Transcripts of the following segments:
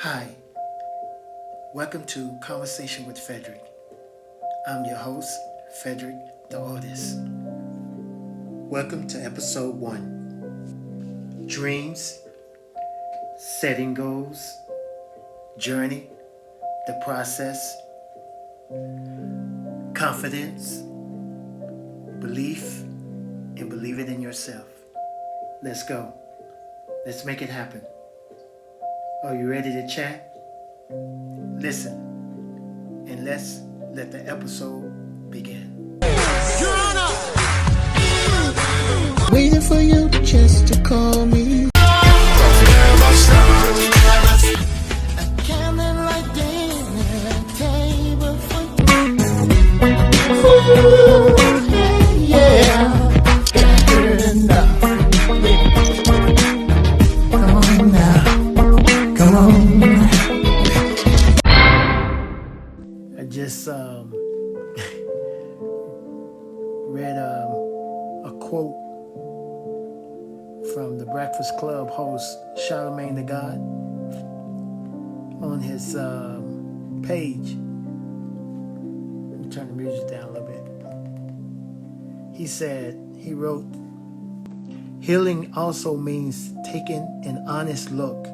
Hi, welcome to Conversation with Frederick. I'm your host, Frederick the Artist. Welcome to episode 1. Dreams, setting goals, journey, the process, confidence, belief, and believe it in yourself. Let's go. Let's make it happen. Are you ready to chat? Listen, and let's let the episode begin. Your Honor! Waiting for you just to call me. I just read a quote from the Breakfast Club host Charlemagne the God on his page. Let me turn the music down a little bit. He wrote, healing also means taking an honest look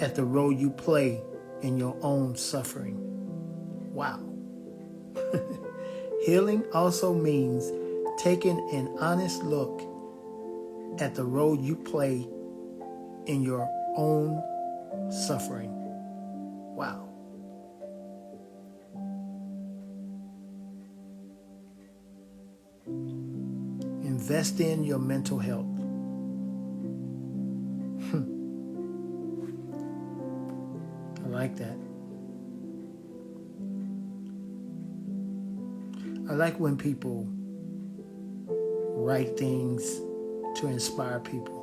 at the role you play in your own suffering. Wow. Healing also means taking an honest look at the role you play in your own suffering. Wow. Invest in your mental health. I like that. I like when people write things to inspire people.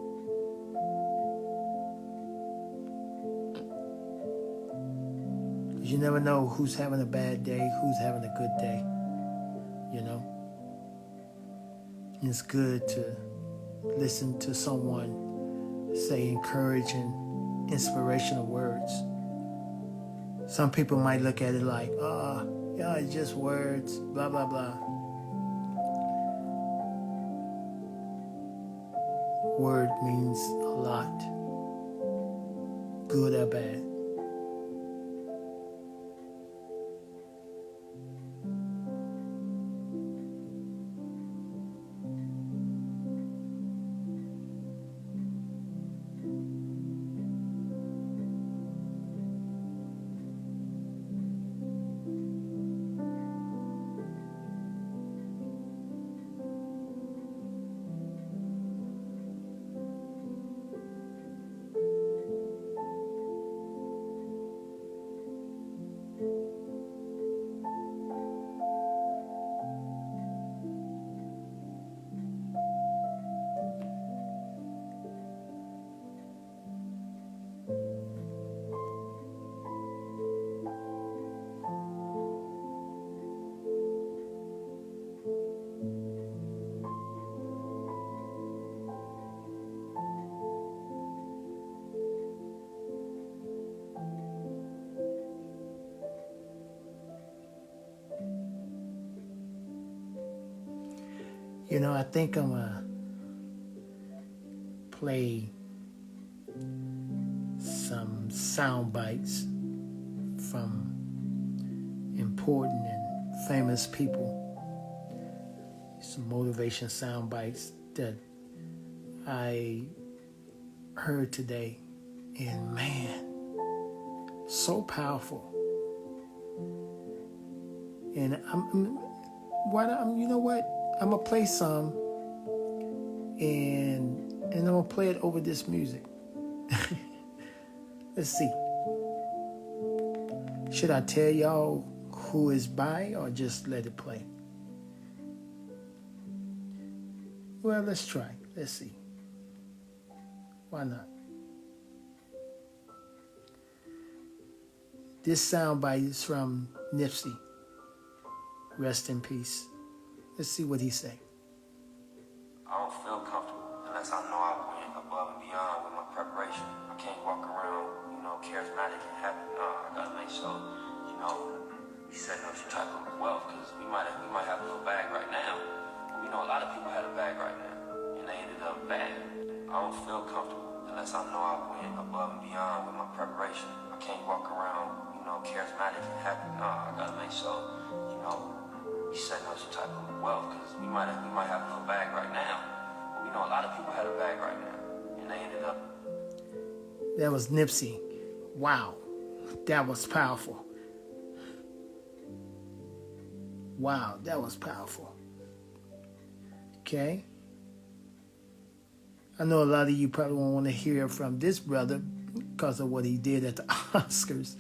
You never know who's having a bad day, who's having a good day, you know? It's good to listen to someone say encouraging, inspirational words. Some people might look at it like, yeah, it's just words, blah, blah, blah. Word means a lot, good or bad. You know, I think I'm gonna play some sound bites from important and famous people. Some motivation sound bites that I heard today. And man, so powerful. And you know what? I'm gonna play some, and I'm gonna play it over this music. Let's see. Should I tell y'all who is by or just let it play? Well, let's try. Let's see. Why not? This soundbite is from Nipsey. Rest in peace. Let's see what he say. I don't feel comfortable unless I know I went above and beyond with my preparation. I can't walk around, charismatic and comfortable unless I know I went above and beyond with my preparation. I can't walk around, charismatic and happy. Nah, I gotta make sure, we setting up some type of wealth, because we might have a little bag right now. But we know a lot of people had a bag right now, and they ended up. That was Nipsey. Wow, that was powerful. Wow, that was powerful. Okay. I know a lot of you probably won't want to hear from this brother because of what he did at the Oscars.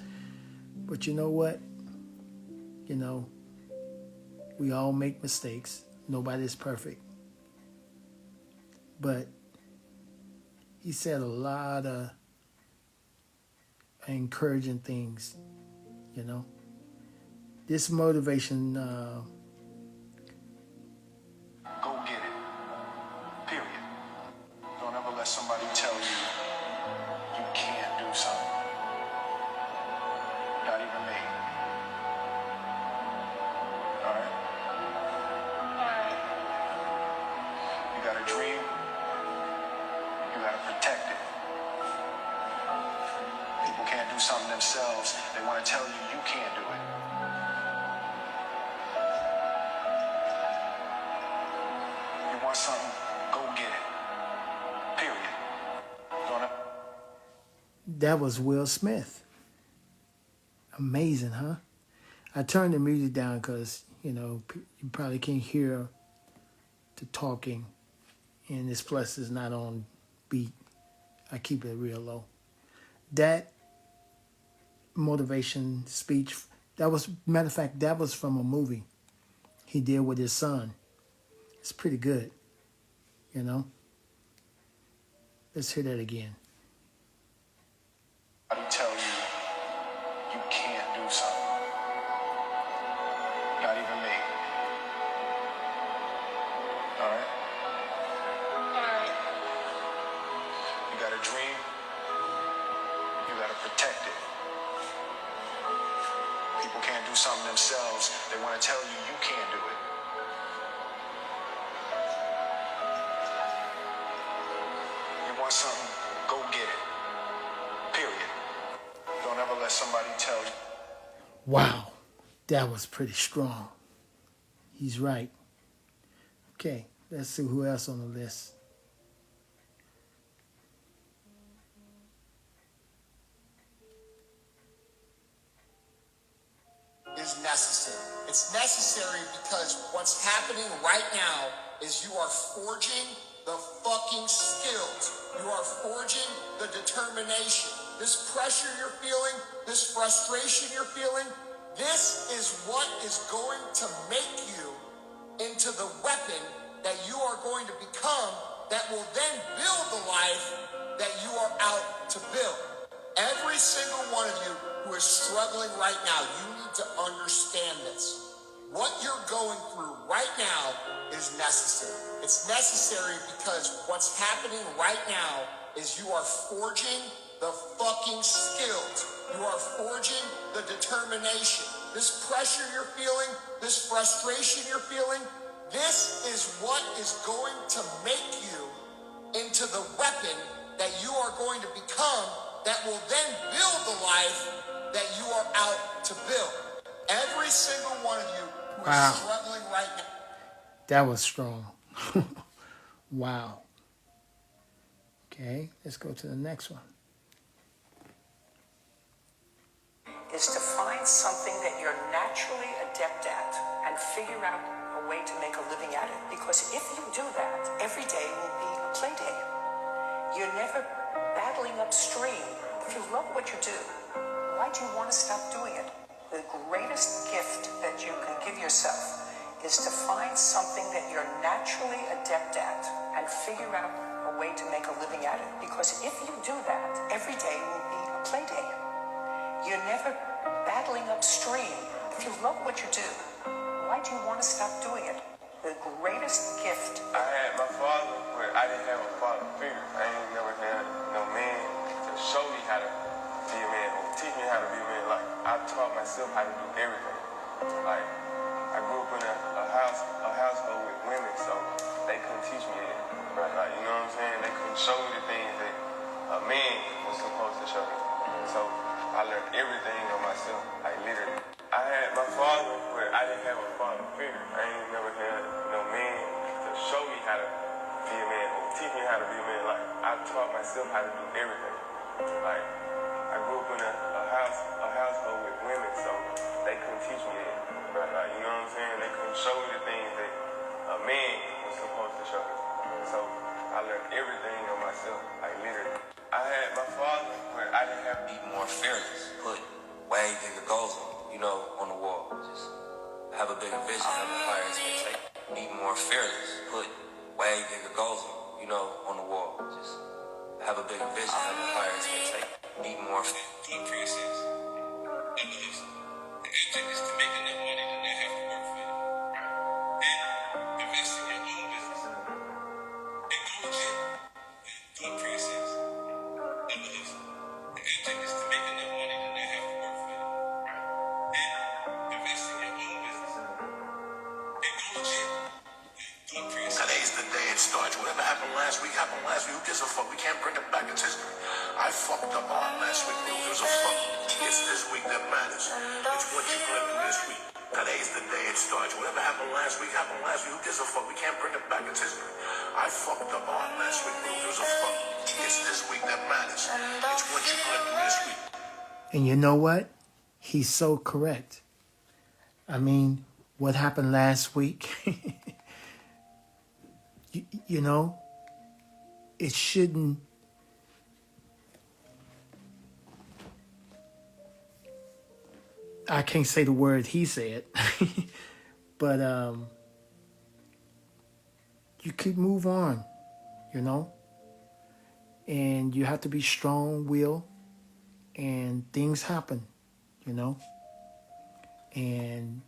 But you know what? We all make mistakes. Nobody's perfect. But he said a lot of encouraging things, This motivation, Go get it. Period. Don't ever let somebody tell you you can't do something. Not even me. Alright? You got a dream, you gotta protect it. People can't do something themselves. They want to tell you you can't do it. You want something? Go get it. Period. Don't ever. that was Will Smith. Amazing, huh? I turned the music down because, you probably can't hear the talking, and this plus is not on beat. I keep it real low. That motivation speech, matter of fact, that was from a movie he did with his son. It's pretty good, Let's hear that again. Tell you you can't do something. Not even me. Alright? You got a dream, you gotta protect it. People can't do something themselves. They want to tell you you can't do it. You want something? Go get it. Period. Don't ever let somebody tell you. Wow, that was pretty strong. He's right. Okay, let's see who else on the list. Is necessary. It's necessary because what's happening right now is you are forging the fucking skills. You are forging the determination. This pressure you're feeling, this frustration you're feeling, this is what is going to make you into the weapon that you are going to become that will then build the life that you are out to build. Every single one of you who is struggling right now, you need to understand this. What you're going through right now is necessary. It's necessary because what's happening right now is you are forging the fucking skills. You are forging the determination. This pressure you're feeling, this frustration you're feeling, this is what is going to make you into the weapon that you are going to become that will then build the life that you are out to build. Every single one of you who is struggling right now. That was strong. Wow. Okay, let's go to the next one. Is to find something that you're naturally adept at and figure out a way to make a living at it. Because if you do that, every day will be a play day. You're never battling upstream. If you love what you do, why do you want to stop doing it? The greatest gift that you can give yourself is to find something that you're naturally adept at and figure out a way to make a living at it. Because if you do that, every day will be a play day. You're never battling upstream. If you love what you do, why do you want to stop doing it? The greatest gift. I had my father, but I didn't have a father figure. I ain't never had no man to show me how to be a man or teach me how to be a man. Like, I taught myself how to do everything. Like, I grew up in a household with women, so they they couldn't teach me it. Like, you know what I'm saying? They couldn't show me the things that a man was supposed to show me. So I learned everything on myself, like literally. I had my father, but I didn't have a father figure. I ain't never had no man to show me how to be a man or teach me how to be a man. Like, I taught myself how to do everything. Like, I grew up in a household with women, so they couldn't teach me that. Like, you know what I'm saying? They couldn't show me the things that a man was supposed to show me. So I learned everything on myself, like literally. I had my father, but I didn't have Be more fearless. Put way bigger goals, on the wall. Just have a bigger vision, have a higher expectation. Be more fearless. Put way bigger goals, on the wall. Just have a bigger vision, have a higher expectation. Be more decreases. The engine is to make enough money to not have to work for it. And invest in your own business. And go legit. Decreases. The engine is to make enough money to not have to work for it. And invest in your own business. And go legit. Decreases. Today's the day it starts. Whatever happened last week happened last week. Who gives a fuck? We can't bring it back. It's history. I fucked up on last week. Who gives a fuck? It's this week that matters. It's what you're gonna do this week. Today's the day it starts. Whatever happened last week happened last week. Who gives a fuck? We can't bring it back. It's history. I fucked up on last week. Who gives a fuck? It's this week that matters. It's what you're gonna do this week. And you know what? He's so correct. I mean, what happened last week, you know, it shouldn't. I can't say the word he said, but you could move on, and you have to be strong-willed, and things happen, and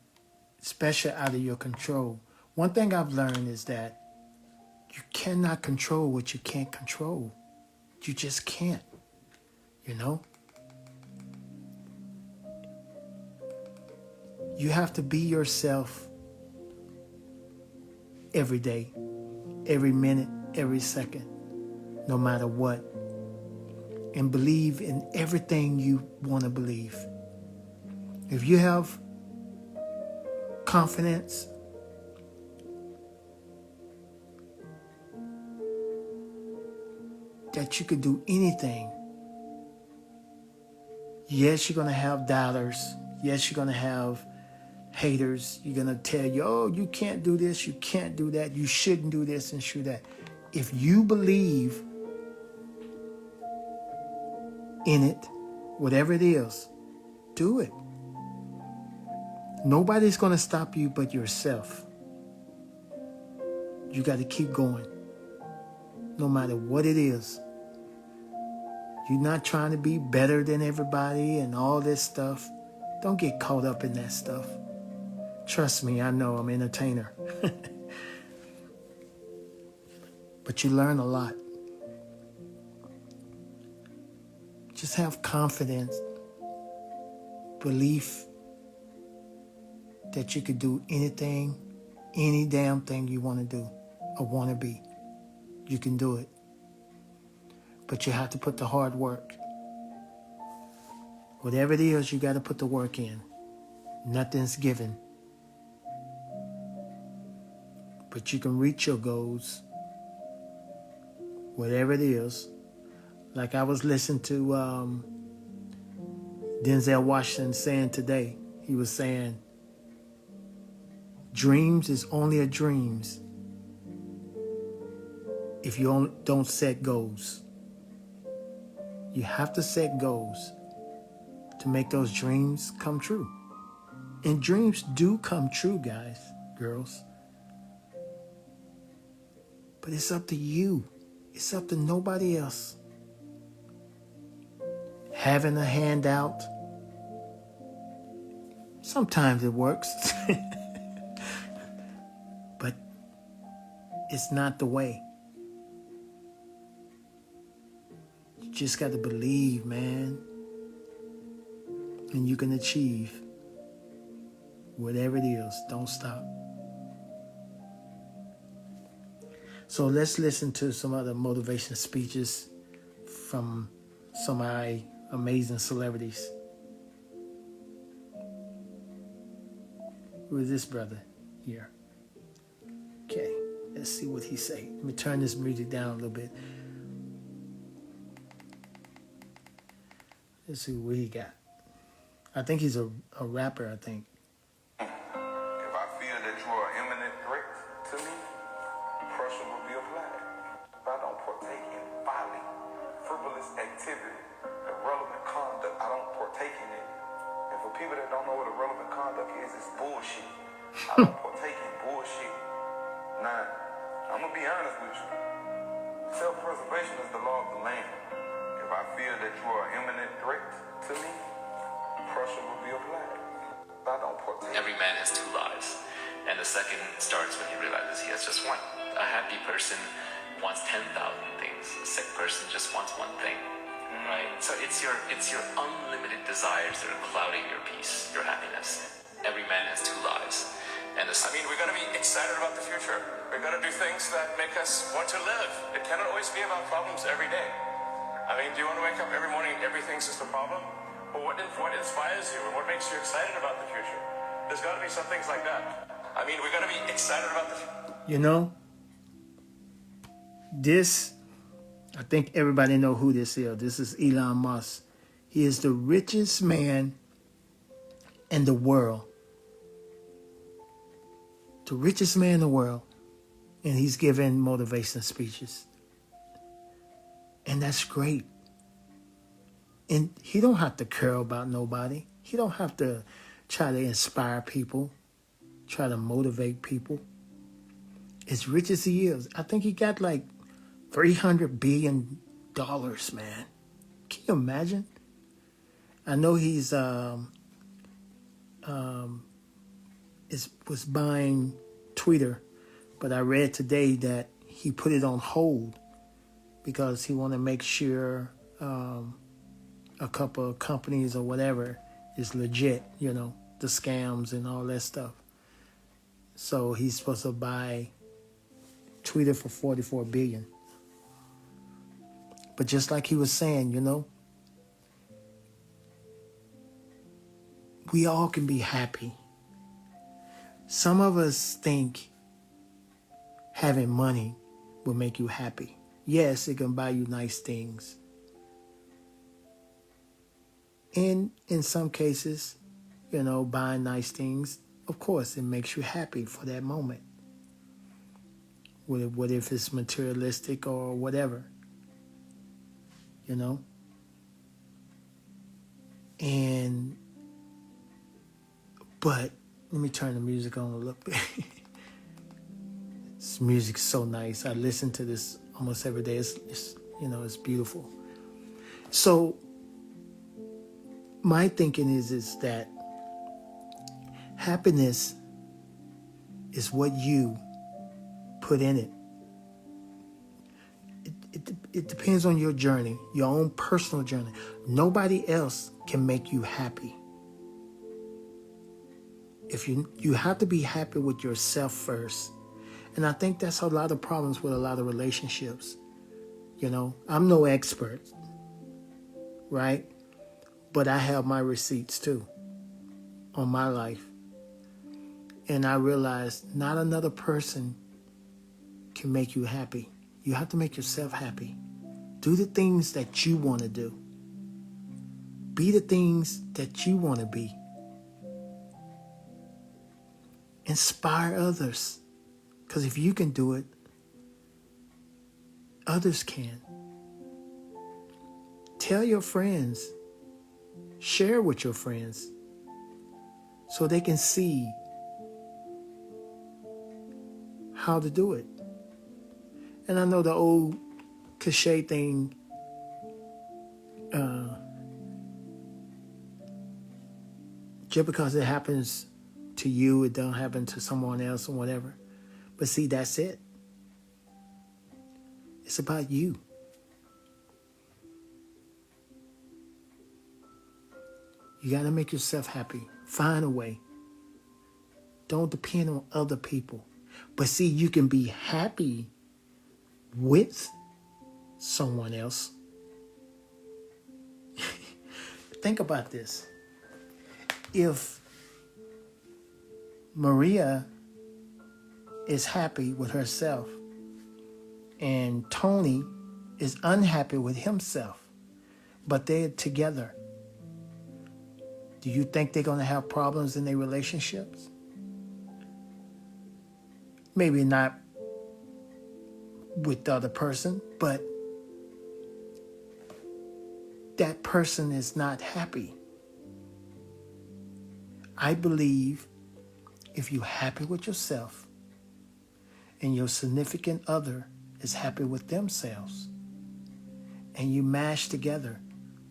especially out of your control. One thing I've learned is that you cannot control what you can't control. You just can't, You have to be yourself every day, every minute, every second, no matter what. And believe in everything you want to believe. If you have confidence, that you could do anything. Yes, you're going to have doubters. Yes, you're going to have haters. You're going to tell you, oh, you can't do this, you can't do that, you shouldn't do this and should that. If you believe in it, whatever it is, do it. Nobody's going to stop you but yourself. You got to keep going, no matter what it is. You're not trying to be better than everybody and all this stuff. Don't get caught up in that stuff. Trust me, I know I'm an entertainer. But you learn a lot. Just have confidence, belief that you could do anything, any damn thing you want to do or want to be. You can do it. But you have to put the hard work. Whatever it is, you got to put the work in. Nothing's given. But you can reach your goals. Whatever it is. Like I was listening to Denzel Washington saying today. He was saying, dreams is only a dreams if you don't set goals. You have to set goals to make those dreams come true. And dreams do come true, guys, girls. But it's up to you. It's up to nobody else. Having a handout, sometimes it works. But it's not the way. You just got to believe, man. And you can achieve whatever it is. Don't stop. So let's listen to some other motivation speeches from some of our amazing celebrities. Who is this brother here? Okay, let's see what he say. Let me turn this music down a little bit. Let's see what he got. I think he's a rapper, I think. If I feel that you are an imminent threat to me, pressure will be applied. If I don't partake in folly, frivolous activity, irrelevant conduct, I don't partake in it. And for people that don't know what irrelevant conduct is, it's bullshit. I don't partake in bullshit. Now, I'm going to be honest with you. Self-preservation is the law of the land. If I feel that you are an imminent threat to me, pressure will be applied. If I don't partake. Every man has two lives, and the second starts when he realizes he has just one. A happy person wants 10,000 things. A sick person just wants one thing, right? So it's your unlimited desires that are clouding your peace, your happiness. Every man has two lives, and we gotta be excited about the future. We gotta do things that make us want to live. It cannot always be about problems every day. Do you want to wake up every morning and everything's just a problem? Well, what inspires you and what makes you excited about the future? There's got to be some things like that. We got to be excited about the future. You know, this, I think everybody know who this is. This is Elon Musk. He is the richest man in the world. The richest man in the world. And he's giving motivation speeches. And that's great. And he don't have to care about nobody. He don't have to try to inspire people, try to motivate people. As rich as he is, I think he got like $300 billion, man. Can you imagine? I know he's was buying Twitter, but I read today that he put it on hold because he want to make sure a couple of companies or whatever is legit, the scams and all that stuff. So he's supposed to buy Twitter for $44 billion. But just like he was saying, we all can be happy. Some of us think having money will make you happy. Yes, it can buy you nice things. And in some cases, buying nice things, of course, it makes you happy for that moment. What if it's materialistic or whatever, But let me turn the music on a little bit. This music's so nice. I listen to this almost every day. It's beautiful. So my thinking is that happiness is what you put in it. It depends on your journey, your own personal journey. Nobody else can make you happy. If you have to be happy with yourself first. And I think that's a lot of problems with a lot of relationships. I'm no expert, right? But I have my receipts too on my life. And I realized not another person can make you happy. You have to make yourself happy. Do the things that you want to do. Be the things that you want to be. Inspire others. Because if you can do it, others can. Tell your friends. Share with your friends. So they can see how to do it. And I know the old cliche thing, just because it happens to you, it don't happen to someone else or whatever. But see, that's it. It's about you. You got to make yourself happy. Find a way. Don't depend on other people. But see, you can be happy with someone else. Think about this. If Maria is happy with herself and Tony is unhappy with himself, but they're together, do you think they're going to have problems in their relationships? Maybe not with the other person, but that person is not happy. I believe if you're happy with yourself and your significant other is happy with themselves and you mash together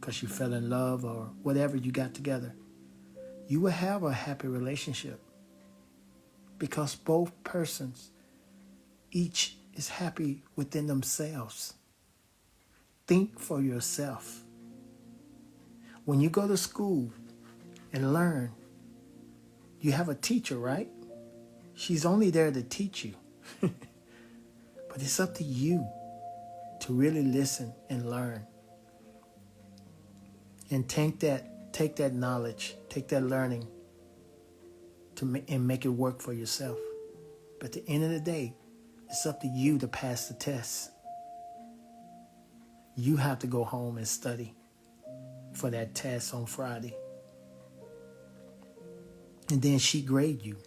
because you fell in love or whatever you got together, you will have a happy relationship because both persons, each is happy within themselves. Think for yourself. When you go to school and learn, you have a teacher, right? She's only there to teach you. But it's up to you to really listen and learn. And take that knowledge, take that learning and make it work for yourself. But at the end of the day, it's up to you to pass the test. You have to go home and study for that test on Friday. And then she grade you.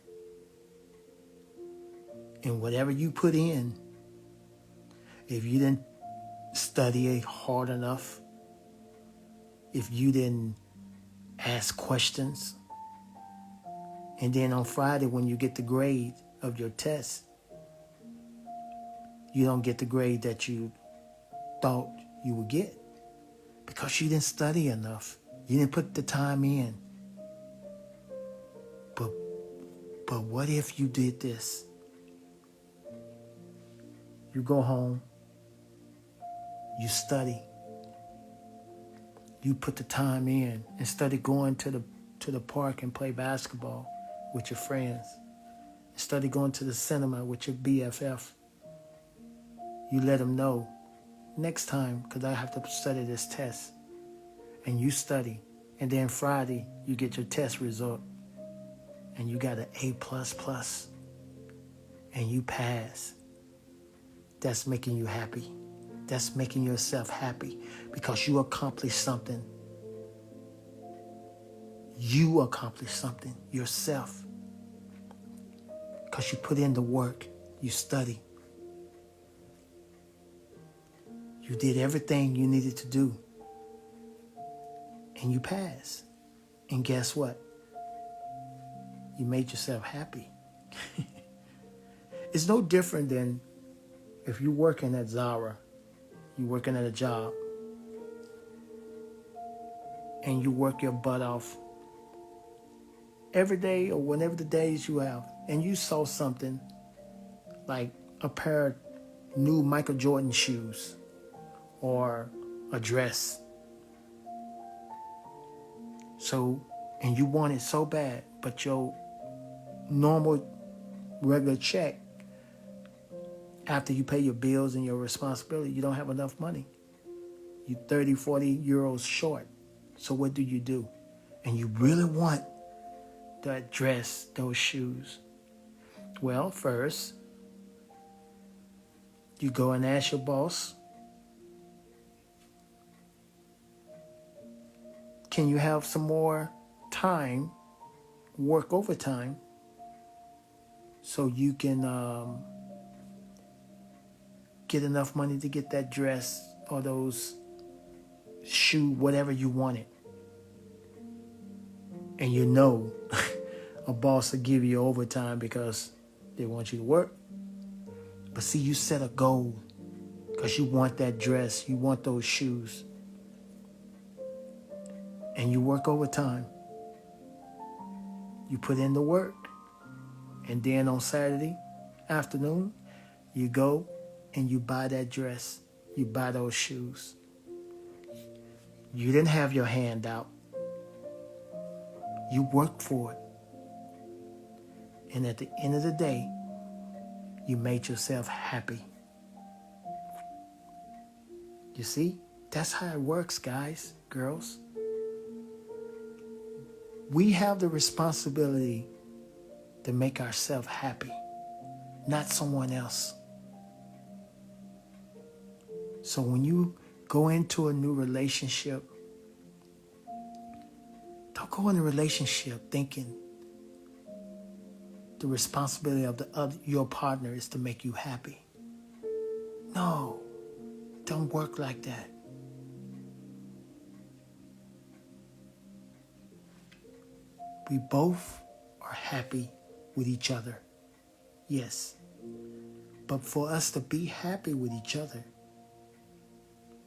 And whatever you put in, if you didn't study hard enough, if you didn't ask questions, and then on Friday when you get the grade of your test, you don't get the grade that you thought you would get because you didn't study enough. You didn't put the time in. But what if you did this? You go home, you study, you put the time in. Instead of going to the park and play basketball with your friends, instead of going to the cinema with your BFF, you let them know, next time, because I have to study this test. And you study. And then Friday, you get your test result. And you got an A++. And you pass. That's making you happy. That's making yourself happy. Because you accomplished something. You accomplished something yourself. Because you put in the work. You study. You did everything you needed to do. And you passed. And guess what? You made yourself happy. It's no different than if you're working at Zara, you're working at a job, and you work your butt off every day or whenever the days you have, and you saw something like a pair of new Michael Jordan shoes or a dress. So, and you want it so bad, but your normal regular check, after you pay your bills and your responsibility, you don't have enough money. You're 30, 40 euros short. So what do? And you really want that dress, those shoes. Well, first, you go and ask your boss, can you have some more time, work overtime, so you can get enough money to get that dress or those shoe, whatever you wanted. And you know a boss will give you overtime because they want you to work. But see, you set a goal because you want that dress, you want those shoes. And you work overtime. You put in the work. And then on Saturday afternoon, you go and you buy that dress. You buy those shoes. You didn't have your hand out. You worked for it. And at the end of the day, you made yourself happy You see? That's how it works, guys, girls. We have the responsibility to make ourselves happy, not someone else. So when you go into a new relationship, don't go in a relationship thinking the responsibility of your partner is to make you happy. No, don't work like that. We both are happy with each other. Yes. But for us to be happy with each other,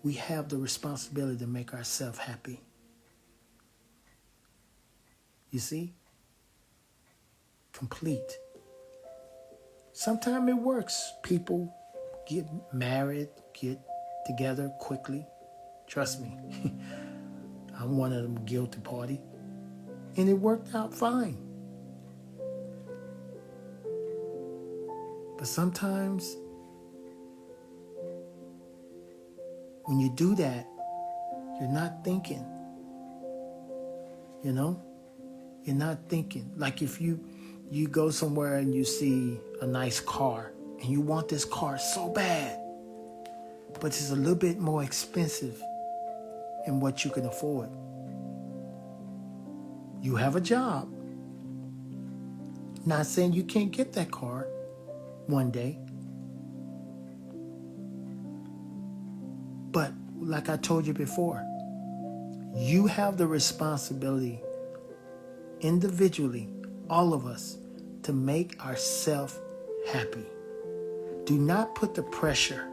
we have the responsibility to make ourselves happy. You see? Complete. Sometimes it works. People get married, get together quickly. Trust me. I'm one of them guilty party. And it worked out fine. But sometimes when you do that, you're not thinking. You know? You're not thinking. Like if you go somewhere and you see a nice car and you want this car so bad, but it's a little bit more expensive than what you can afford. You have a job. Not saying you can't get that car one day. But like I told you before, you have the responsibility individually, all of us, to make ourselves happy. Do not put the pressure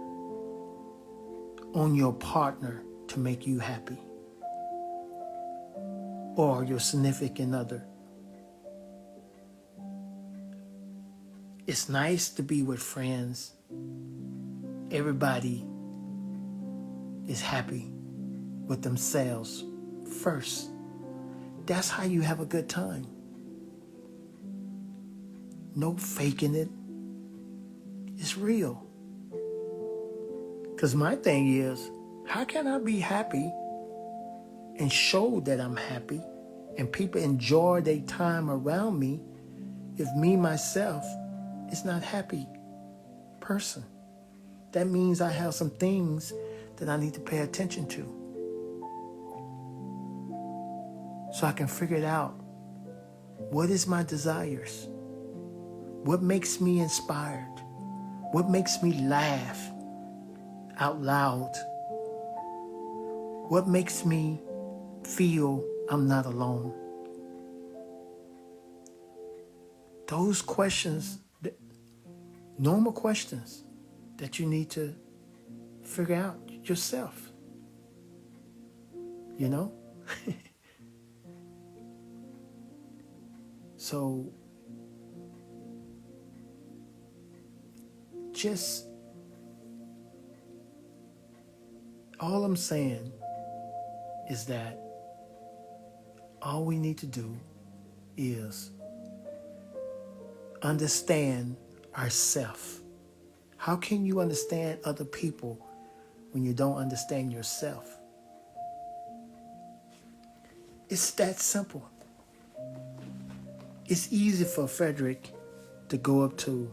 on your partner to make you happy or your significant other. It's nice to be with friends. Everybody is happy with themselves first. That's how you have a good time. No faking it. It's real. Because my thing is, how can I be happy and show that I'm happy and people enjoy their time around me if me, myself, is not happy person? That means I have some things that I need to pay attention to. So I can figure it out. What is my desires? What makes me inspired? What makes me laugh out loud? What makes me feel I'm not alone? Those questions, normal questions that you need to figure out yourself. You know? So just all I'm saying is that all we need to do is understand ourselves. How can you understand other people when you don't understand yourself? It's that simple. It's easy for Frederick to go up to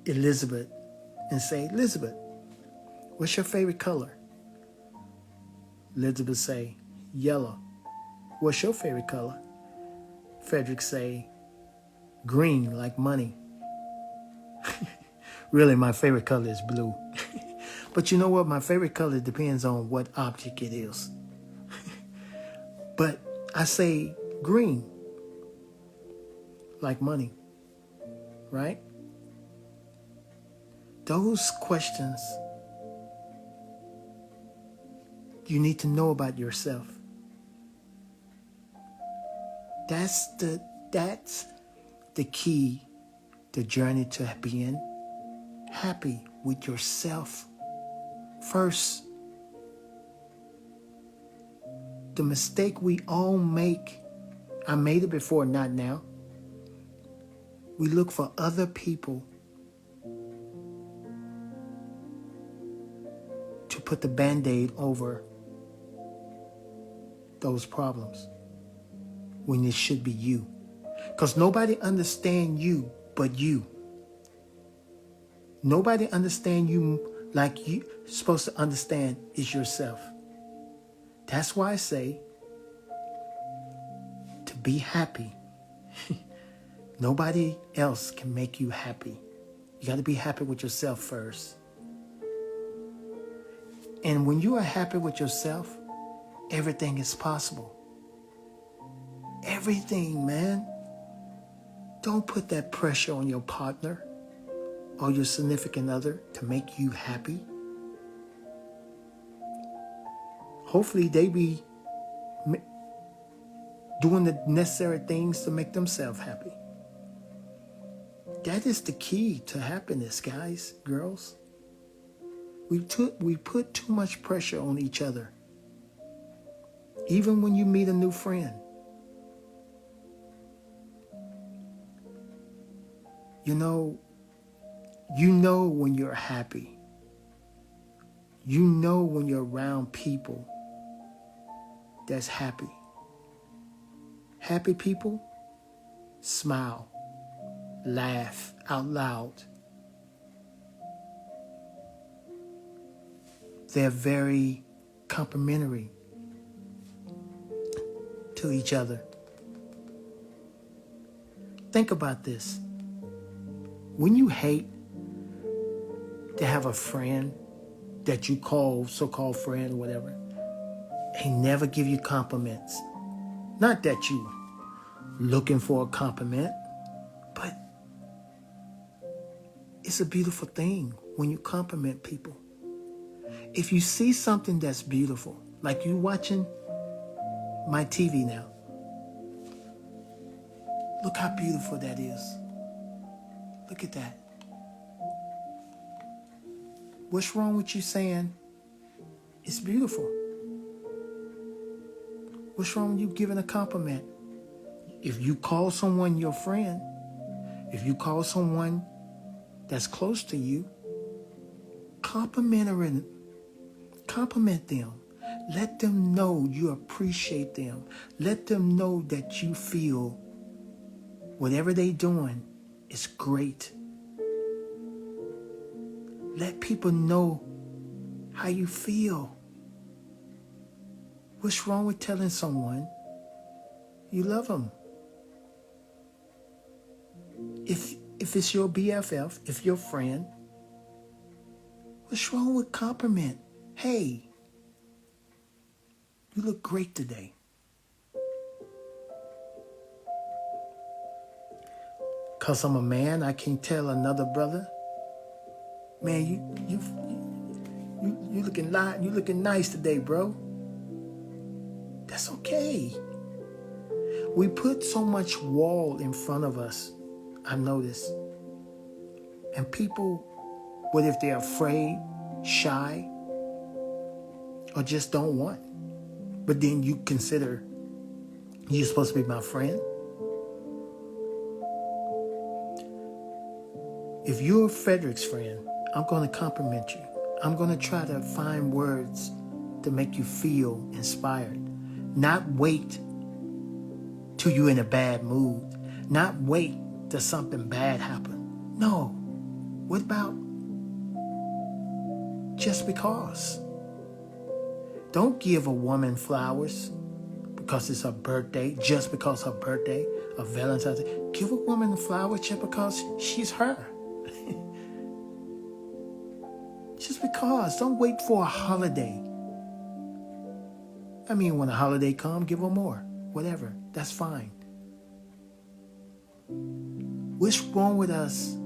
Elizabeth and say, Elizabeth, what's your favorite color? Elizabeth say, yellow. What's your favorite color? Frederick say, green, like money. Really, my favorite color is blue. But you know what? My favorite color depends on what object it is. But I say green, like money, right? Those questions you need to know about yourself. That's the key, the journey to being happy with yourself first. The mistake we all make, I made it before, not now. We look for other people to put the Band-Aid over those problems when it should be you. Because nobody understands you but you. Nobody understands you like you're supposed to understand is yourself. That's why I say to be happy. Nobody else can make you happy. You got to be happy with yourself first. And when you are happy with yourself, everything is possible. Everything, man. Don't put that pressure on your partner or your significant other to make you happy. Hopefully they be doing the necessary things to make themselves happy. That is the key to happiness, guys, girls. We put too much pressure on each other. Even when you meet a new friend. You know when you're happy. You know when you're around people that's happy. Happy people smile, laugh out loud. They're very complimentary to each other. Think about this. When you hate to have a friend that you call so-called friend or whatever, they never give you compliments. Not that you looking for a compliment, but it's a beautiful thing when you compliment people. If you see something that's beautiful, like you watching my TV now, look how beautiful that is. Look at that. What's wrong with you saying it's beautiful? What's wrong with you giving a compliment? If you call someone your friend, if you call someone that's close to you, compliment them. Let them know you appreciate them. Let them know that you feel whatever they're doing is great. Let people know how you feel. What's wrong with telling someone you love them? If it's your BFF, if your friend, what's wrong with compliment? Hey, you look great today. Because I'm a man, I can tell another brother, man, you looking nice today, bro. That's okay. We put so much wall in front of us, I notice. And people, whether if they're afraid, shy, or just don't want, but then you consider you're supposed to be my friend. If you're Frederick's friend, I'm going to compliment you. I'm going to try to find words to make you feel inspired. Not wait till you're in a bad mood. Not wait till something bad happens. No. What about just because? Don't give a woman flowers because it's her birthday, just because her birthday, or Valentine's Day. Give a woman a flower just because she's her. Just because. Don't wait for a holiday. I mean, when a holiday comes, give her more. Whatever. That's fine. What's wrong with us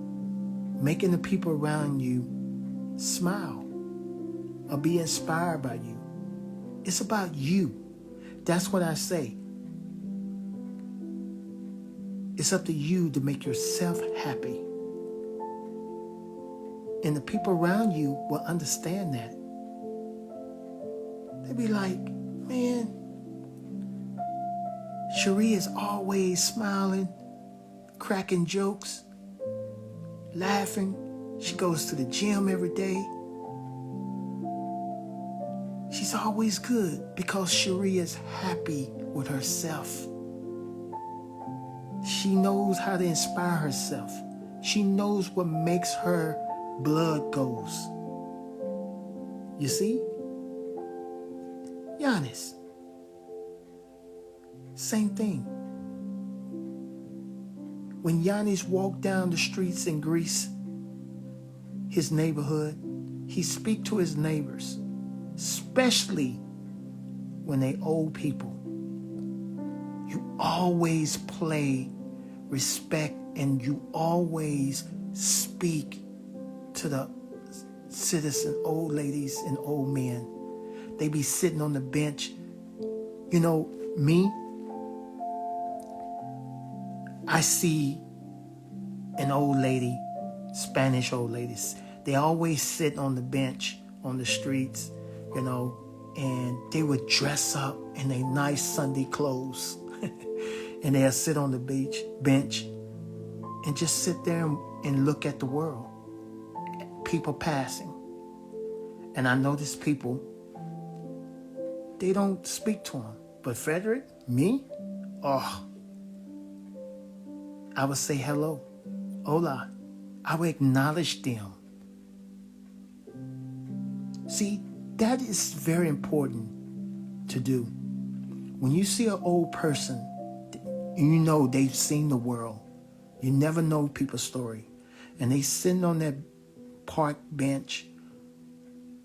making the people around you smile or be inspired by you? It's about you. That's what I say. It's up to you to make yourself happy. And the people around you will understand that. They'll be like, man, Cherie is always smiling, cracking jokes. laughing. She goes to the gym every day. She's always good because Cherie is happy with herself. She knows how to inspire herself. She knows what makes her blood goes. You see? Giannis. Same thing. When Giannis walked down the streets in Greece, his neighborhood, he speak to his neighbors, especially when they old people. You always play respect and you always speak to the citizen, old ladies and old men. They be sitting on the bench. You know, me, I see an old lady, Spanish old ladies. They always sit on the bench on the streets, you know, and they would dress up in their nice Sunday clothes. And they'll sit on the bench and just sit there and look at the world. People passing. And I notice people, they don't speak to him. But Frederick, me, oh, I would say hello, hola. I would acknowledge them. See, that is very important to do. When you see an old person, you know they've seen the world. You never know people's story. And they sitting on that park bench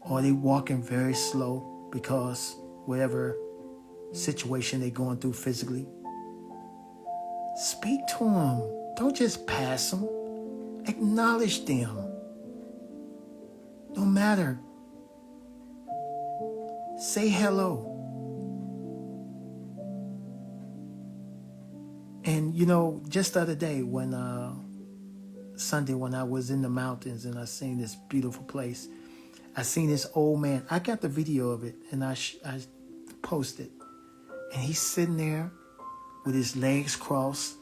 or they walking very slow because whatever situation they're going through physically. Speak to them. Don't just pass them. Acknowledge them. No matter. Say hello. And you know, just the other day when Sunday when I was in the mountains and I seen this beautiful place, I seen this old man. I got the video of it and I posted. And he's sitting there with his legs crossed,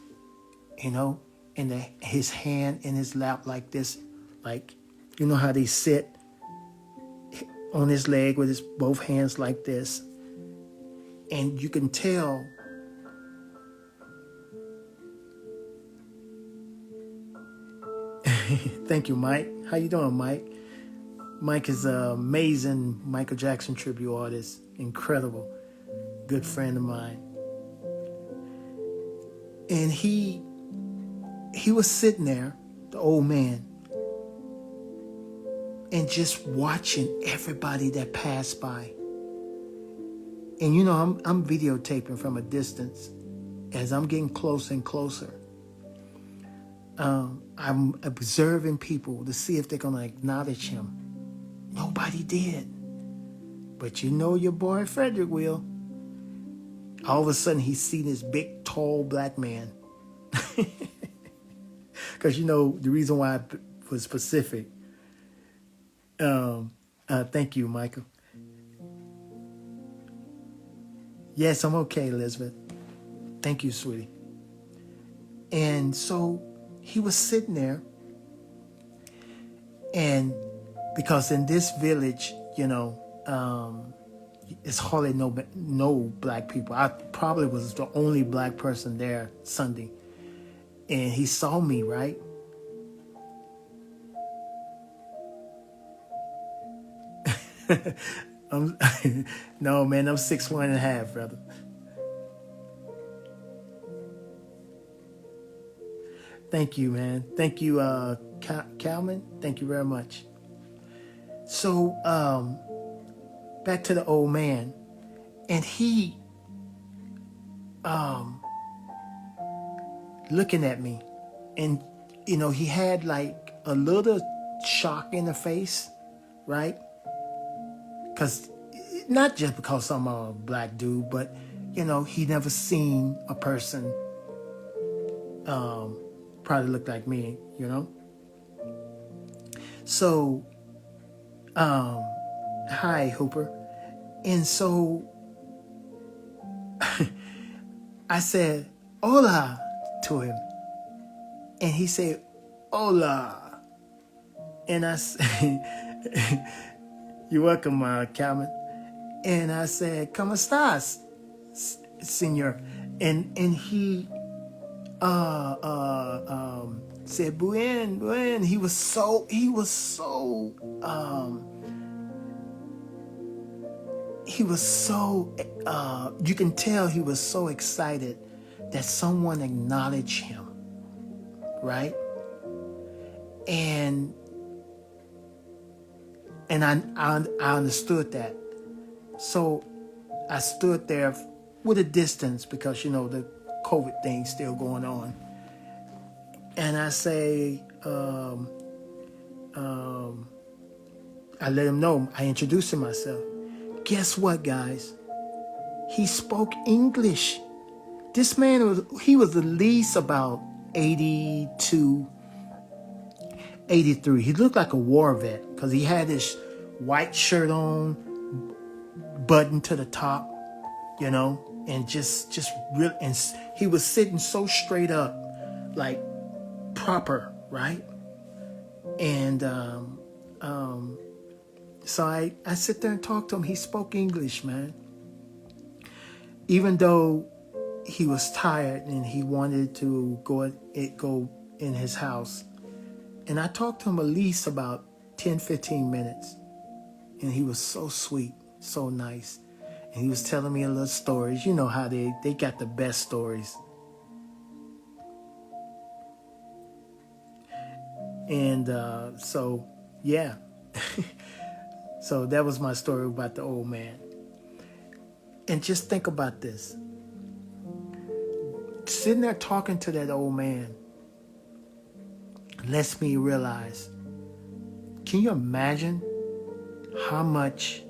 you know, and his hand in his lap like this, like, you know how they sit on his leg with his both hands like this. And you can tell Thank you, Mike. How you doing, Mike? Mike is an amazing Michael Jackson tribute artist. Incredible. Good friend of mine. And he was sitting there, the old man, and just watching everybody that passed by. And you know, I'm videotaping from a distance. As I'm getting closer and closer, I'm observing people to see if they're going to acknowledge him. Nobody did. But you know your boy Frederick will. All of a sudden, he's seen this big, tall black man. Because you know, the reason why I was specific. Thank you, Michael. Yes, I'm okay, Elizabeth. Thank you, sweetie. And so he was sitting there, and because in this village, you know, it's hardly no black people. I probably was the only black person there Sunday. And he saw me, right? No, man, I'm 6'1.5", brother. Thank you, man. Thank you, Calvin. Thank you very much. So, back to the old man. And he, looking at me. And, you know, he had like a little shock in the face, right? Not just because I'm a black dude, but, you know, he never seen a person probably look like me, you know? So, hi, Hooper. And so, I said, hola, to him. And he said, hola. And I said, you're welcome, Calvin. And I said, ¿Cómo estás, Senor? And he said, buen. He was so you can tell he was so excited that someone acknowledged him, right? And I understood that. So I stood there with a distance because, you know, the COVID thing's still going on. And I say, I let him know, I introduced myself. Guess what, guys? He spoke English. This man he was at least about 82, 83. He looked like a war vet because he had his white shirt on, button to the top, you know, and just real. And he was sitting so straight up, like proper, right? And so I sit there and talk to him. He spoke English, man. Even though he was tired and he wanted to go in his house. And I talked to him at least about 10, 15 minutes. And he was so sweet, so nice. And he was telling me a little stories. You know how they got the best stories. And so, yeah. So that was my story about the old man. And just think about this. Sitting there talking to that old man lets me realize, can you imagine how much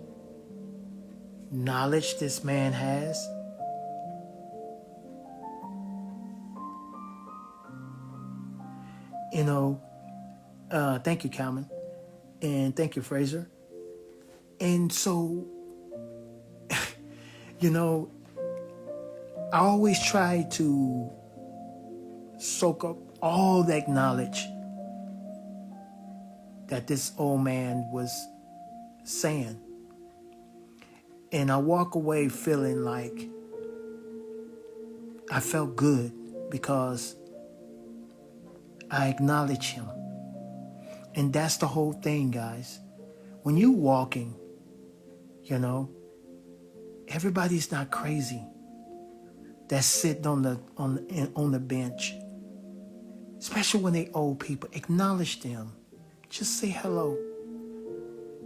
knowledge this man has? You know, thank you, Calvin. And thank you, Fraser. And so, you know, I always try to soak up all that knowledge that this old man was saying. And I walk away feeling like I felt good because I acknowledge him. And that's the whole thing, guys. When you're walking, you know, everybody's not crazy that's sitting on the bench. Especially when they old people. Acknowledge them. Just say hello.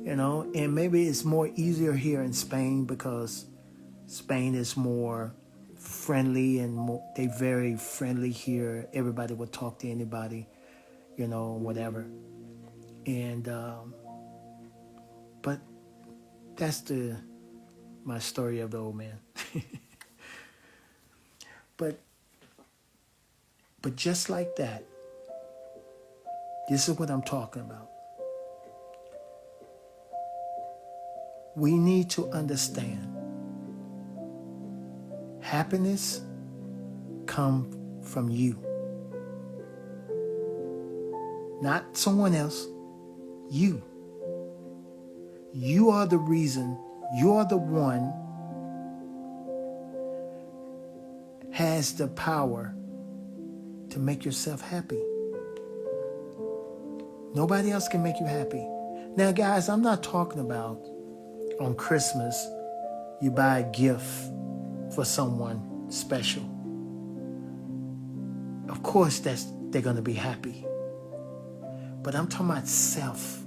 You know, and maybe it's more easier here in Spain because Spain is more friendly and they very friendly here. Everybody will talk to anybody, you know, whatever. And but that's my story of the old man. But just like that, this is what I'm talking about. We need to understand happiness comes from you. Not someone else. You. You are the reason. You are the one has the power to make yourself happy. Nobody else can make you happy. Now, guys, I'm not talking about on Christmas you buy a gift for someone special. Of course, they're going to be happy. But I'm talking about self.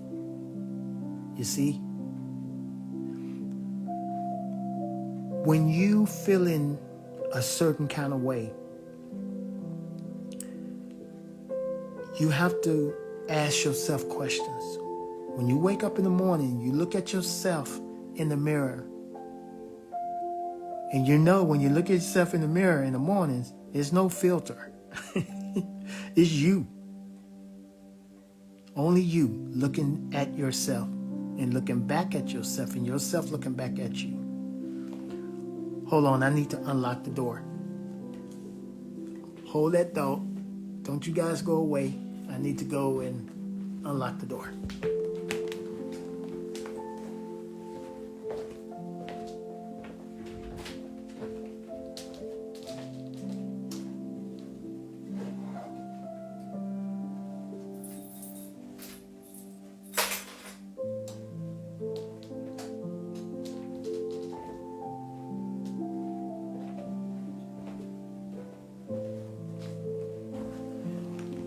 You see? When you feel in a certain kind of way, you have to ask yourself questions. When you wake up in the morning, you look at yourself in the mirror. And you know when you look at yourself in the mirror in the mornings, there's no filter. It's you. Only you looking at yourself and looking back at yourself and yourself looking back at you. Hold on, I need to unlock the door. Hold that door. Don't you guys go away. I need to go and unlock the door.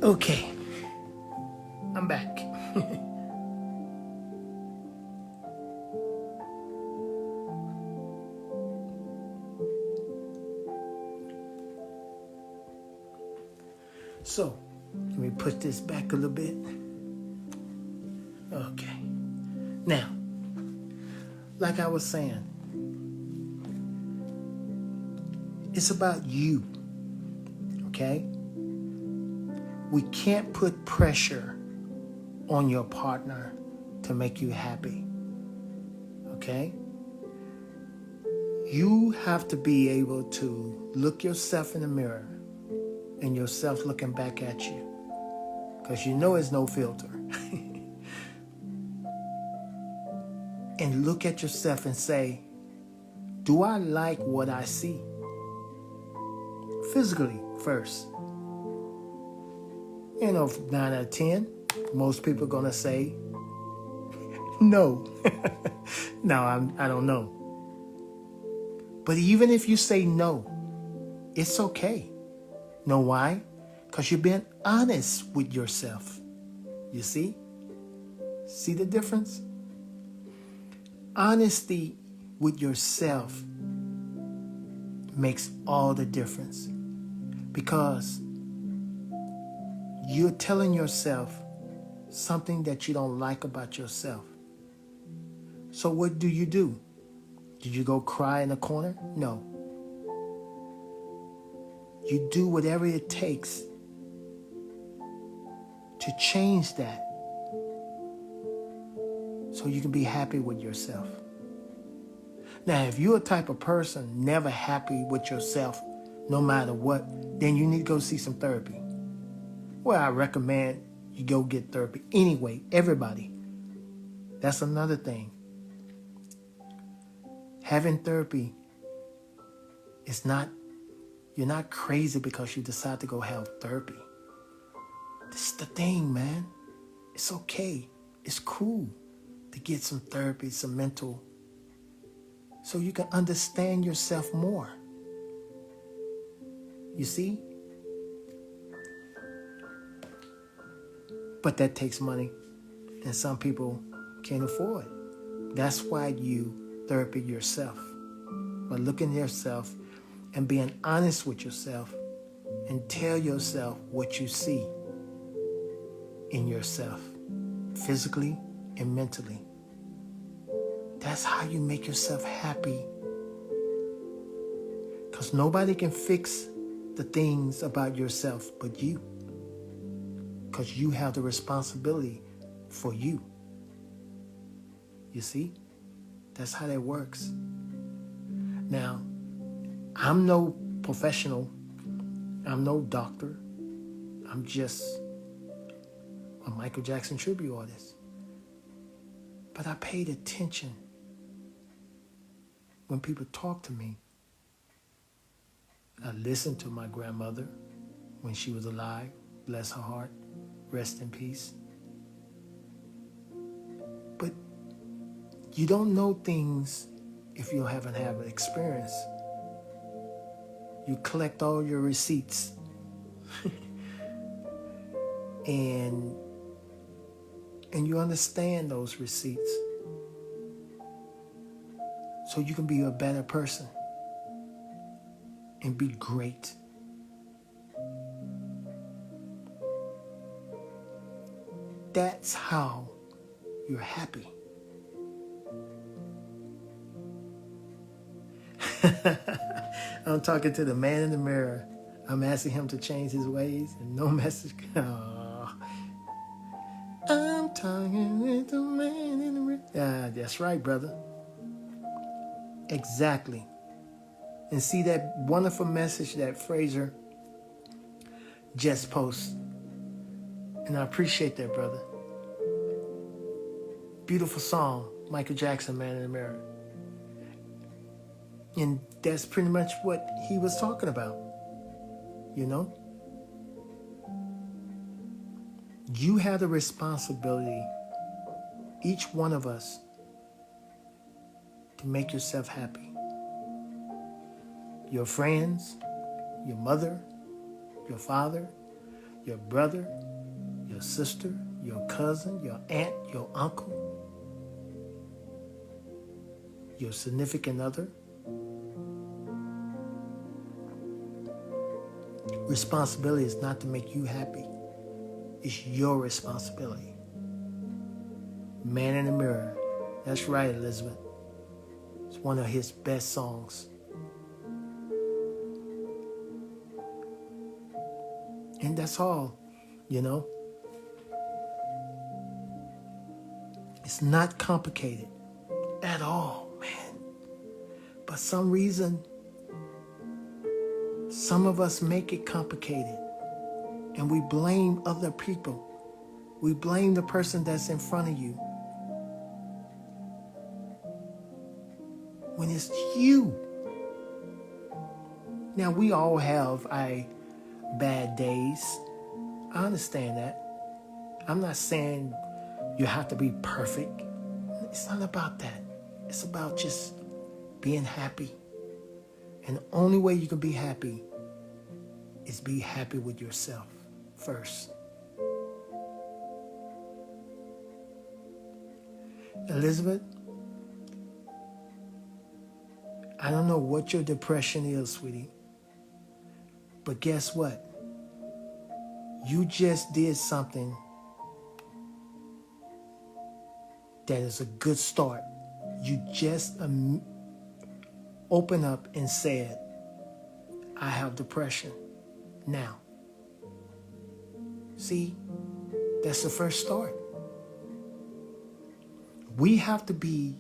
Okay, I'm back. So, let me push this back a little bit. Okay. Now, like I was saying, it's about you, okay? We can't put pressure on your partner to make you happy, okay? You have to be able to look yourself in the mirror and yourself looking back at you, because you know it's no filter. And look at yourself and say, do I like what I see? Physically first. You know, 9 out of 10, most people are going to say, no. No, I don't know. But even if you say no, it's okay. Know why? Because you're being honest with yourself. You see? See the difference? Honesty with yourself makes all the difference, because you're telling yourself something that you don't like about yourself. So what do? Did you go cry in a corner? No. You do whatever it takes to change that, so you can be happy with yourself. Now, if you're a type of person never happy with yourself, no matter what, then you need to go see some therapy. Well, I recommend you go get therapy anyway, everybody. That's another thing. Having therapy is not, you're not crazy because you decide to go have therapy. This is the thing, man. It's okay. It's cool to get some therapy, some mental, so you can understand yourself more. You see? But that takes money, and some people can't afford it. That's why you therapy yourself. By looking at yourself and being honest with yourself and tell yourself what you see in yourself, physically and mentally. That's how you make yourself happy. Because nobody can fix the things about yourself but you. Because you have the responsibility for you. You see? That's how that works. Now, I'm no professional. I'm no doctor. I'm just a Michael Jackson tribute artist. But I paid attention when people talk to me. I listened to my grandmother when she was alive. Bless her heart. Rest in peace. But you don't know things if you haven't had an experience. You collect all your receipts. and you understand those receipts. So you can be a better person and be great. That's how you're happy. I'm talking to the man in the mirror. I'm asking him to change his ways, and no message. Oh. I'm talking with the man in the mirror. That's right, brother. Exactly. And see that wonderful message that Fraser just posted. And I appreciate that, brother. Beautiful song, Michael Jackson, Man in the Mirror. And that's pretty much what he was talking about, you know? You have the responsibility, each one of us, to make yourself happy. Your friends, your mother, your father, your brother, your sister, your cousin, your aunt, your uncle, your significant other. Responsibility is not to make you happy. It's your responsibility. Man in the Mirror. That's right, Elizabeth. It's one of his best songs. And that's all, you know. It's not complicated at all, man. But some reason, some of us make it complicated. And we blame other people. We blame the person that's in front of you. When it's you. Now, we all have our bad days. I understand that. I'm not saying you have to be perfect. It's not about that. It's about just being happy. And the only way you can be happy is be happy with yourself first. Elizabeth, I don't know what your depression is, sweetie, but guess what? You just did something that is a good start. You just opened up and said, I have depression now. See, that's the first start. We have to be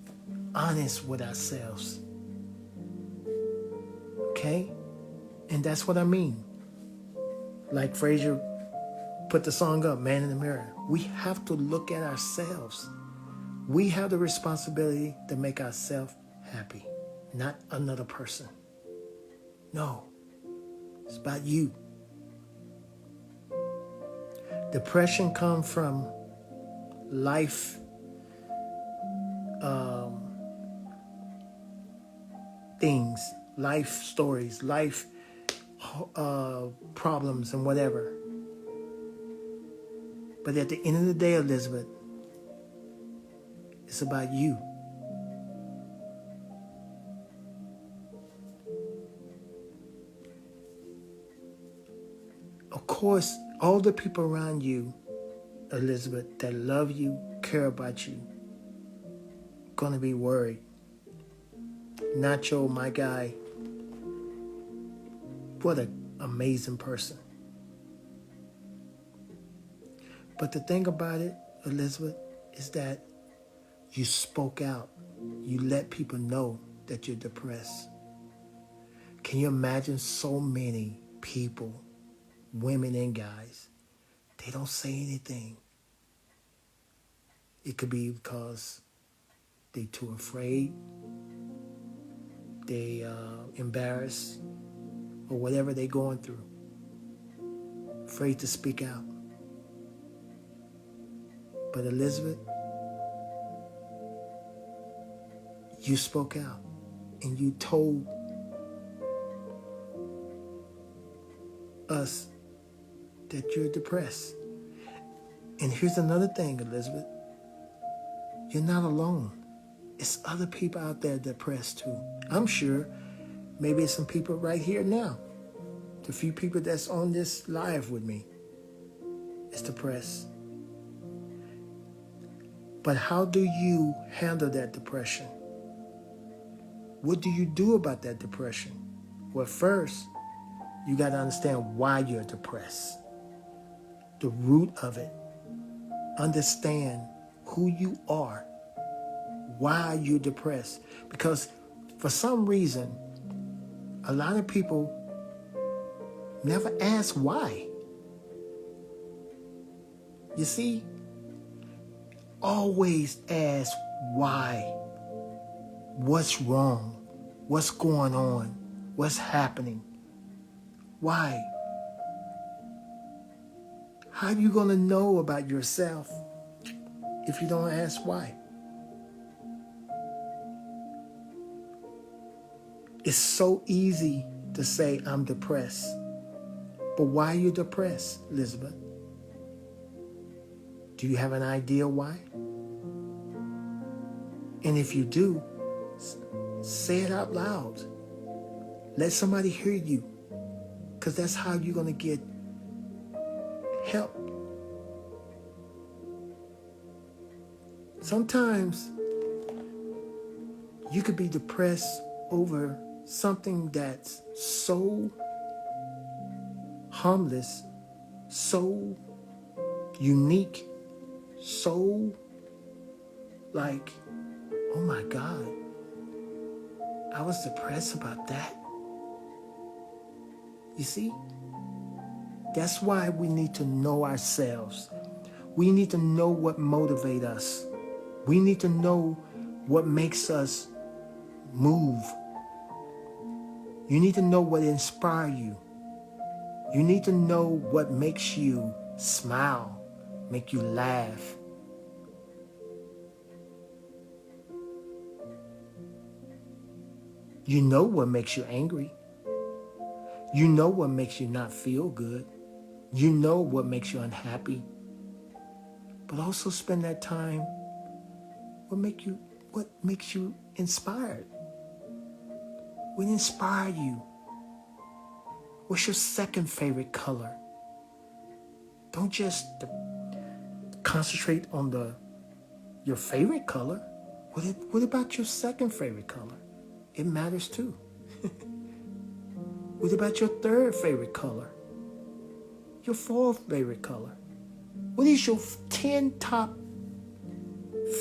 honest with ourselves. Okay? And that's what I mean. Like Frazier put the song up, Man in the Mirror. We have to look at ourselves. We have the responsibility to make ourselves happy, not another person. No, it's about you. Depression comes from life things, life stories, life problems and whatever. But at the end of the day, Elizabeth, it's about you. Of course, all the people around you, Elizabeth, that love you, care about you, gonna be worried. Nacho, my guy, what an amazing person. But the thing about it, Elizabeth, is that you spoke out. You let people know that you're depressed. Can you imagine so many people, women and guys, they don't say anything? It could be because they're too afraid, they embarrassed, or whatever they're going through. Afraid to speak out. But Elizabeth, you spoke out and you told us that you're depressed. And here's another thing, Elizabeth. You're not alone. It's other people out there depressed too. I'm sure maybe it's some people right here now. The few people that's on this live with me is depressed. But how do you handle that depression? What do you do about that depression? Well, first, you got to understand why you're depressed. The root of it. Understand who you are. Why you're depressed. Because for some reason, a lot of people never ask why. You see, Always ask why. What's wrong? What's going on? What's happening? Why? How are you going to know about yourself if you don't ask why? It's so easy to say, I'm depressed. But why are you depressed, Elizabeth? Do you have an idea why? And if you do, say it out loud. Let somebody hear you. Because that's how you're going to get help. Sometimes you could be depressed over something that's so harmless, so unique, so like, oh my God, I was depressed about that. You see? That's why we need to know ourselves. We need to know what motivates us. We need to know what makes us move. You need to know what inspires you. You need to know what makes you smile, make you laugh. You know what makes you angry. You know what makes you not feel good. You know what makes you unhappy. But also spend that time, what makes you inspired? What inspired you? What's your second favorite color? Don't just concentrate on your favorite color. What about your second favorite color? It matters too. What about your third favorite color? Your fourth favorite color? What is your 10 top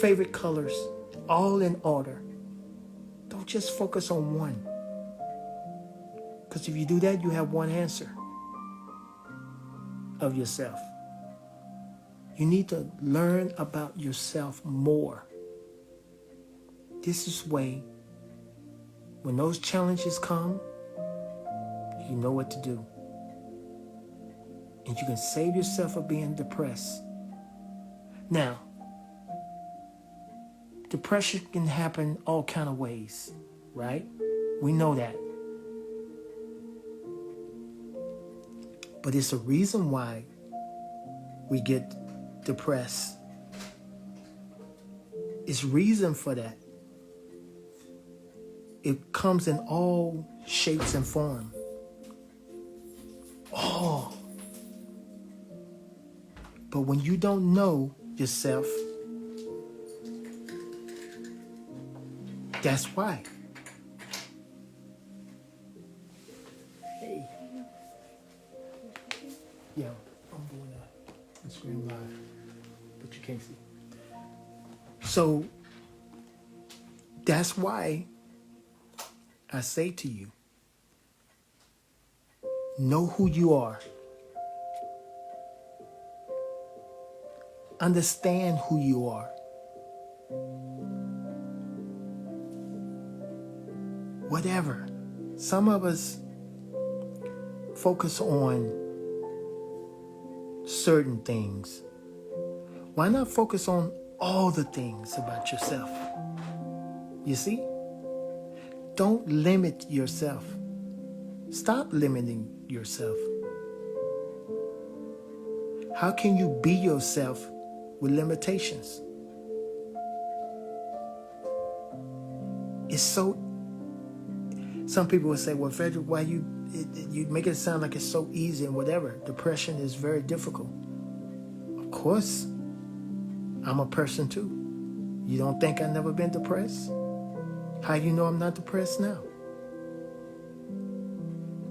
favorite colors, all in order? Don't just focus on one. Because if you do that, you have one answer of yourself. You need to learn about yourself more. This is way, when those challenges come, you know what to do. And you can save yourself from being depressed. Now, depression can happen all kind of ways, right? We know that. But it's a reason why we get depressed. It's reason for that. It comes in all shapes and forms. Oh. But when you don't know yourself, that's why. Hey. Yeah, I'm doing a Instagram live, but you can't see. So that's why I say to you, know who you are. Understand who you are. Whatever. Some of us focus on certain things. Why not focus on all the things about yourself? You see? Don't limit yourself. Stop limiting yourself. How can you be yourself with limitations? It's so, some people will say, well, Frederick, why you make it sound like it's so easy and whatever. Depression is very difficult. Of course, I'm a person too. You don't think I've never been depressed? How you know I'm not depressed now?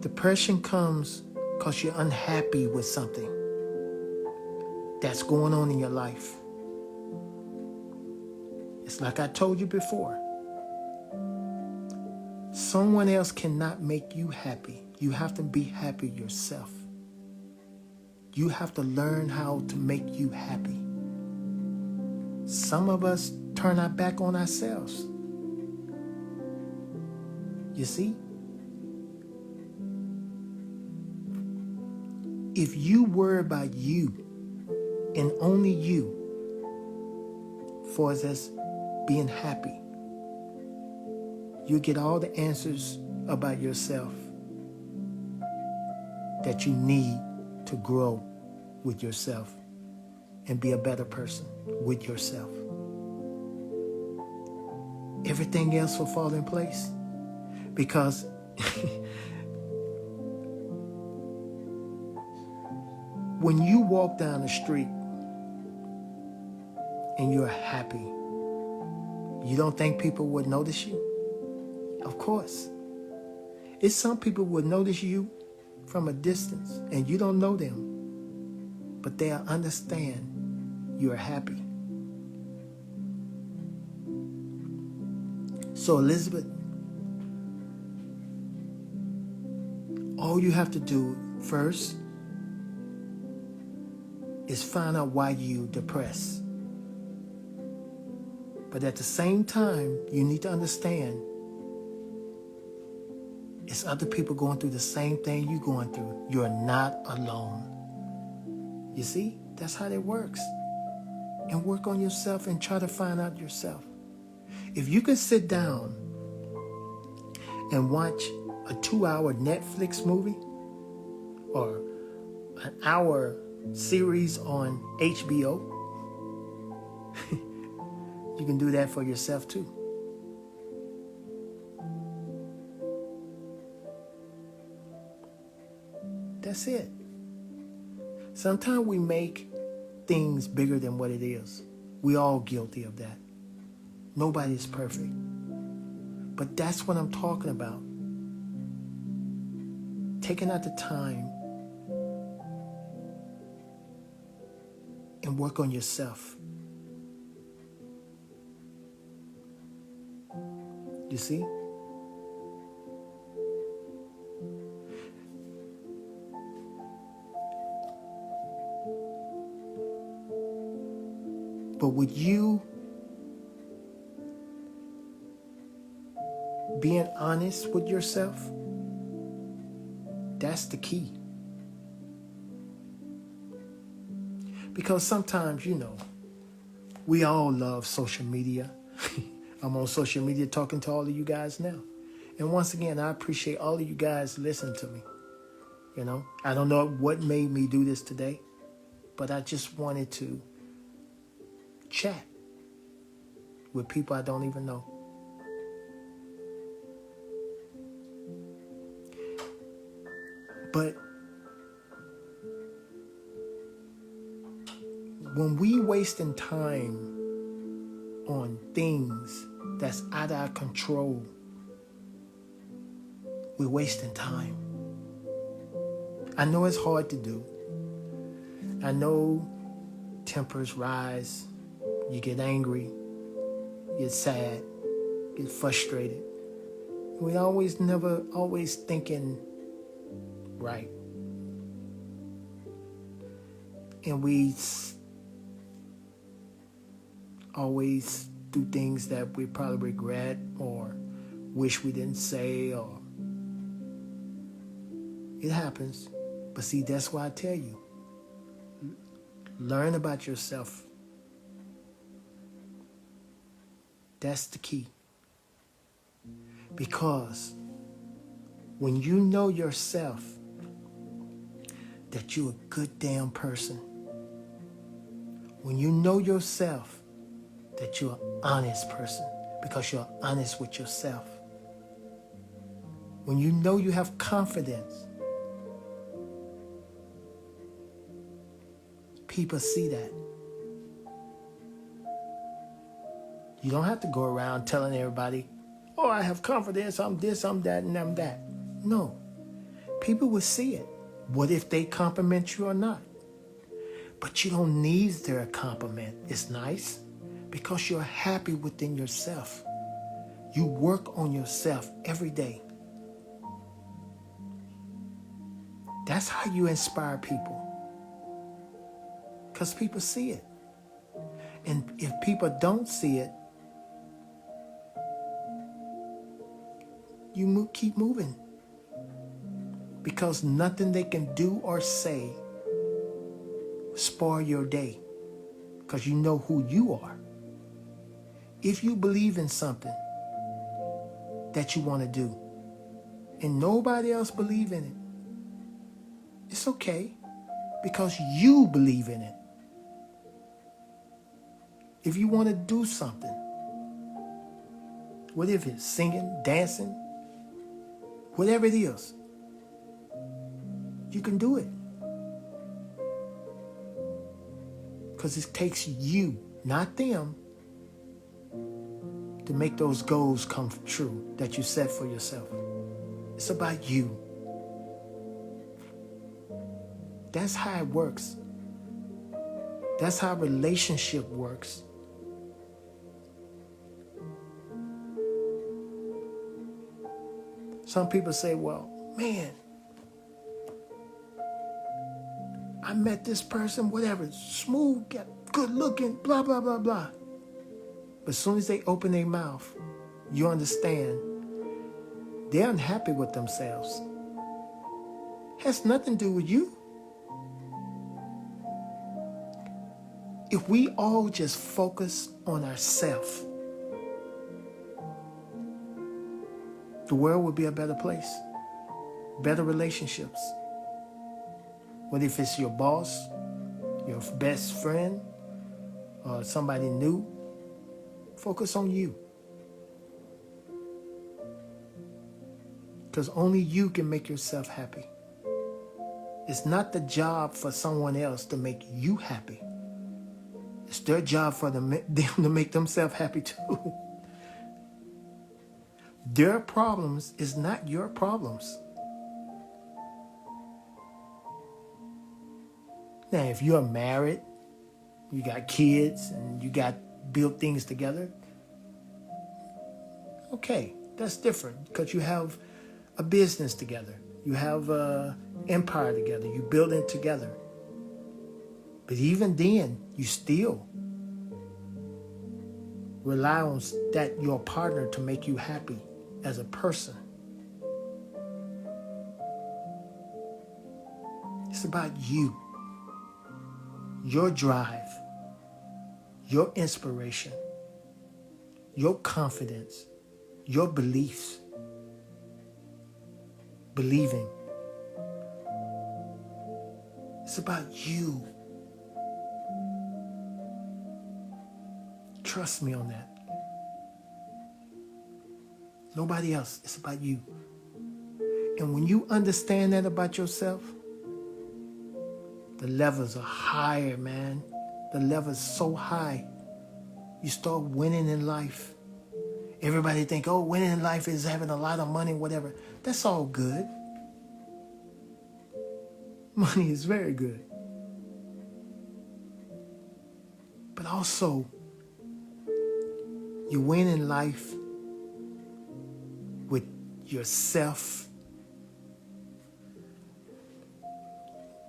Depression comes because you're unhappy with something that's going on in your life. It's like I told you before. Someone else cannot make you happy. You have to be happy yourself. You have to learn how to make you happy. some of us turn our back on ourselves. You see? If you worry about you and only you, for us being happy, you get all the answers about yourself that you need to grow with yourself and be a better person with yourself. Everything else will fall in place because when you walk down the street and you're happy, you don't think people would notice you? Of course. It's some people would notice you from a distance and you don't know them, but they'll understand you're happy. So Elizabeth, all you have to do first is find out why you're depressed. But at the same time, you need to understand it's other people going through the same thing you're going through. You're not alone. You see? That's how that works. And work on yourself and try to find out yourself. If you can sit down and watch a 2-hour Netflix movie or an hour series on HBO, you can do that for yourself too. That's it. Sometimes we make things bigger than what it is. We all guilty of that. Nobody's perfect. But that's what I'm talking about. Taking out the time and work on yourself. You see? But with you being honest with yourself, that's the key. Because sometimes, we all love social media. I'm on social media talking to all of you guys now. And once again, I appreciate all of you guys listening to me. I don't know what made me do this today, but I just wanted to chat with people I don't even know. But when we wasting time on things that's out of our control, we're wasting time. I know it's hard to do. I know tempers rise. You get angry. You get sad. You get frustrated. We never always thinking right. And we always do things that we probably regret or wish we didn't say, or it happens. But see, that's why I tell you, learn about yourself. That's the key. Because when you know yourself, that you're a good damn person. When you know yourself, that you're an honest person, because you're honest with yourself. When you know you have confidence, people see that. You don't have to go around telling everybody, oh, I have confidence, I'm this, I'm that, and I'm that. No. People will see it. What if they compliment you or not? But you don't need their compliment. It's nice because you're happy within yourself. You work on yourself every day. That's how you inspire people. Because people see it. And if people don't see it, you keep moving. Because nothing they can do or say spoil your day. Because you know who you are. If you believe in something that you want to do and nobody else believe in it, it's okay because you believe in it. If you want to do something, whatever it is, singing, dancing, whatever it is, you can do it. Because it takes you, not them, to make those goals come true that you set for yourself. It's about you. That's how it works. That's how relationship works. Some people say, well, man, I met this person, whatever, smooth, good looking, blah, blah, blah, blah. But as soon as they open their mouth, you understand they're unhappy with themselves. Has nothing to do with you. If we all just focus on ourselves, the world would be a better place. Better relationships. Whether if it's your boss, your best friend, or somebody new, focus on you. Because only you can make yourself happy. It's not the job for someone else to make you happy. It's their job for them to make themselves happy too. Their problems is not your problems. Now, if you're married, you got kids, and you got built things together, okay, that's different because you have a business together. You have an empire together. You build it together. But even then, you still rely on that your partner to make you happy as a person. It's about you, your drive, your inspiration, your confidence, your beliefs, believing. It's about you. Trust me on that. Nobody else. It's about you. And when you understand that about yourself, the levels are higher, man. The level's so high. You start winning in life. Everybody think, oh, winning in life is having a lot of money, whatever. That's all good. Money is very good. But also, you win in life with yourself,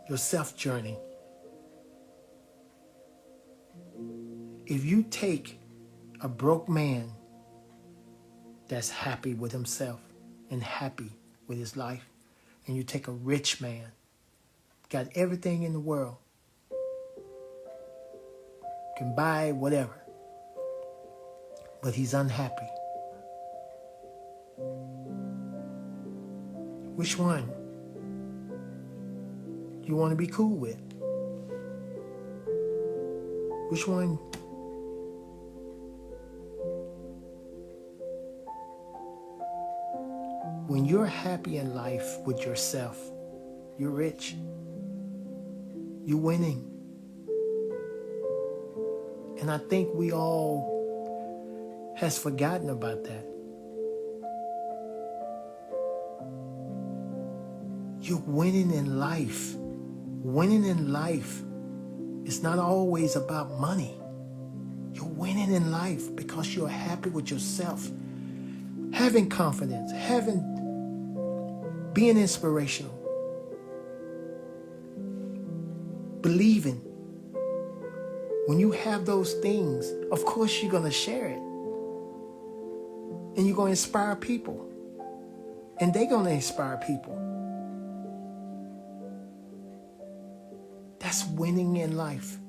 your self journey. If you take a broke man that's happy with himself and happy with his life, and you take a rich man, got everything in the world, can buy whatever, but he's unhappy. Which one you want to be cool with? Which one? When you're happy in life with yourself, you're rich. You're winning. And I think we all has forgotten about that. You're winning in life. Winning in life is not always about money. You're winning in life because you're happy with yourself. Having confidence, being inspirational, believing. When you have those things, of course you're going to share it. And you're going to inspire people. And they're going to inspire people. That's winning in life.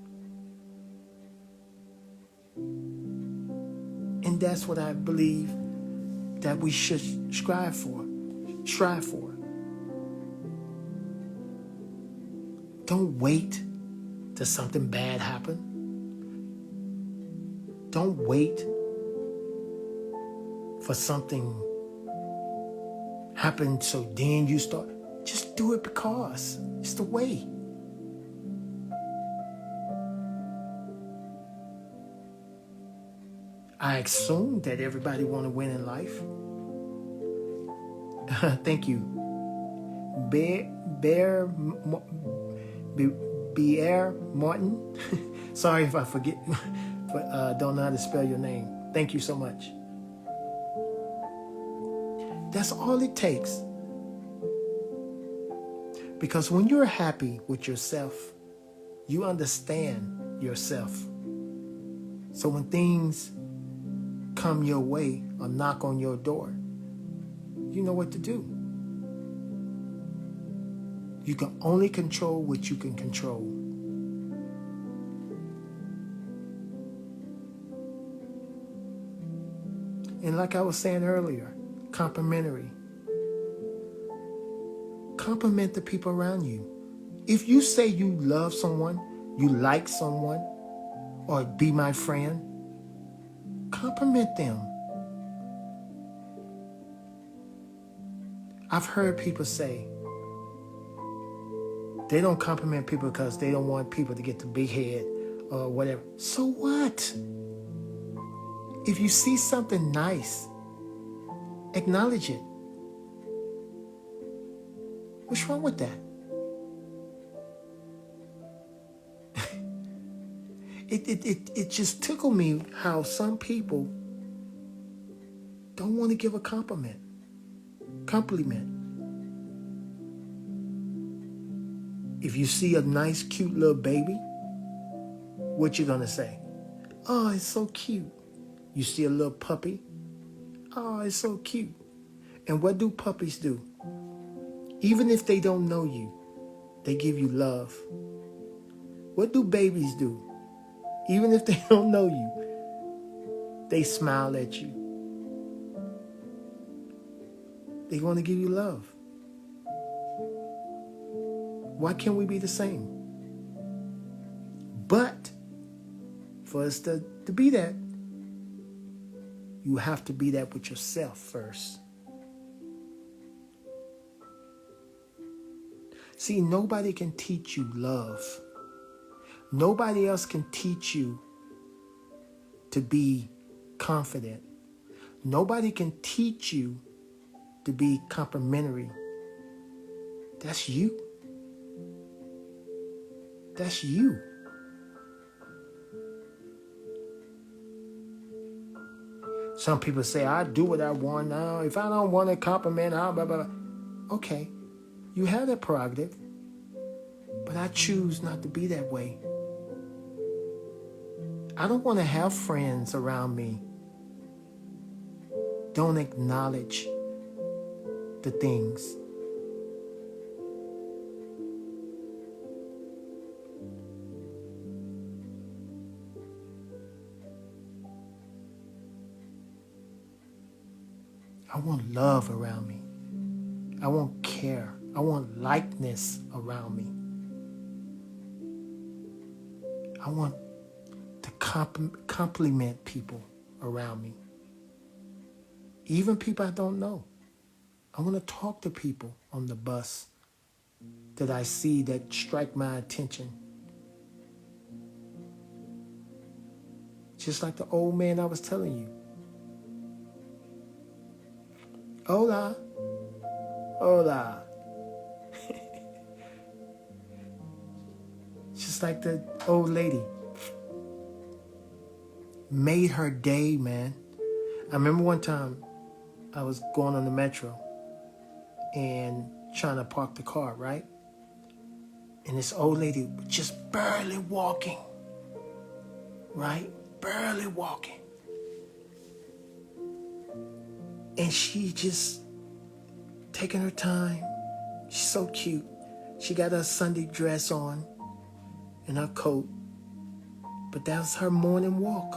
And that's what I believe that we should strive for. Don't wait till something bad happens. Don't wait for something happen so then you start. Just do it because it's the way. I assume that everybody want to win in life. Thank you. Pierre Martin. Sorry if I forget, but don't know how to spell your name. Thank you so much. That's all it takes. Because when you're happy with yourself, you understand yourself. So when things come your way or knock on your door, you know what to do. You can only control what you can control. And like I was saying earlier, complimentary. Compliment the people around you. If you say you love someone, you like someone, or be my friend, compliment them. I've heard people say they don't compliment people because they don't want people to get the big head or whatever. So what? If you see something nice, acknowledge it. What's wrong with that? It just tickled me how some people don't want to give a compliment. If you see a nice, cute little baby, what you gonna say? Oh, it's so cute. You see a little puppy? Oh, it's so cute. And what do puppies do? Even if they don't know you, they give you love. What do babies do? Even if they don't know you, they smile at you. They want to give you love. Why can't we be the same? But for us to be that, you have to be that with yourself first. See, nobody can teach you love. Nobody else can teach you to be confident. Nobody can teach you to be complimentary. That's you. That's you. Some people say, I do what I want now. If I don't want a compliment, I'll blah, blah, blah. Okay, you have that prerogative. But I choose not to be that way. I don't want to have friends around me. Don't acknowledge the things. I want love around me. I want care. I want likeness around me. I want to compliment people around me. Even people I don't know. I want to talk to people on the bus that I see that strike my attention. Just like the old man I was telling you. Hola. Hola. Just like the old lady. Made her day, man. I remember one time I was going on the metro and trying to park the car, right? And this old lady was just barely walking. right? Barely walking. And she just taking her time. She's so cute. She got her Sunday dress on and her coat. But that was her morning walk.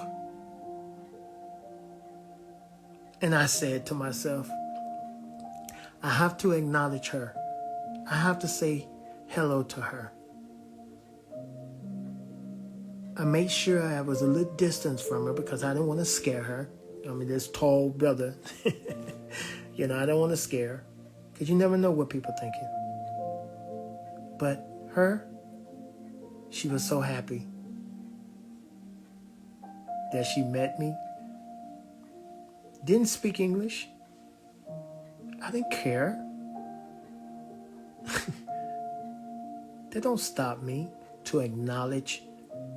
And I said to myself, I have to acknowledge her. I have to say hello to her. I made sure I was a little distance from her because I didn't want to scare her. I mean, this tall brother. You know, I don't want to scare her because you never know what people are thinking. But her, she was so happy that she met me. Didn't speak English. I didn't care. That don't stop me to acknowledge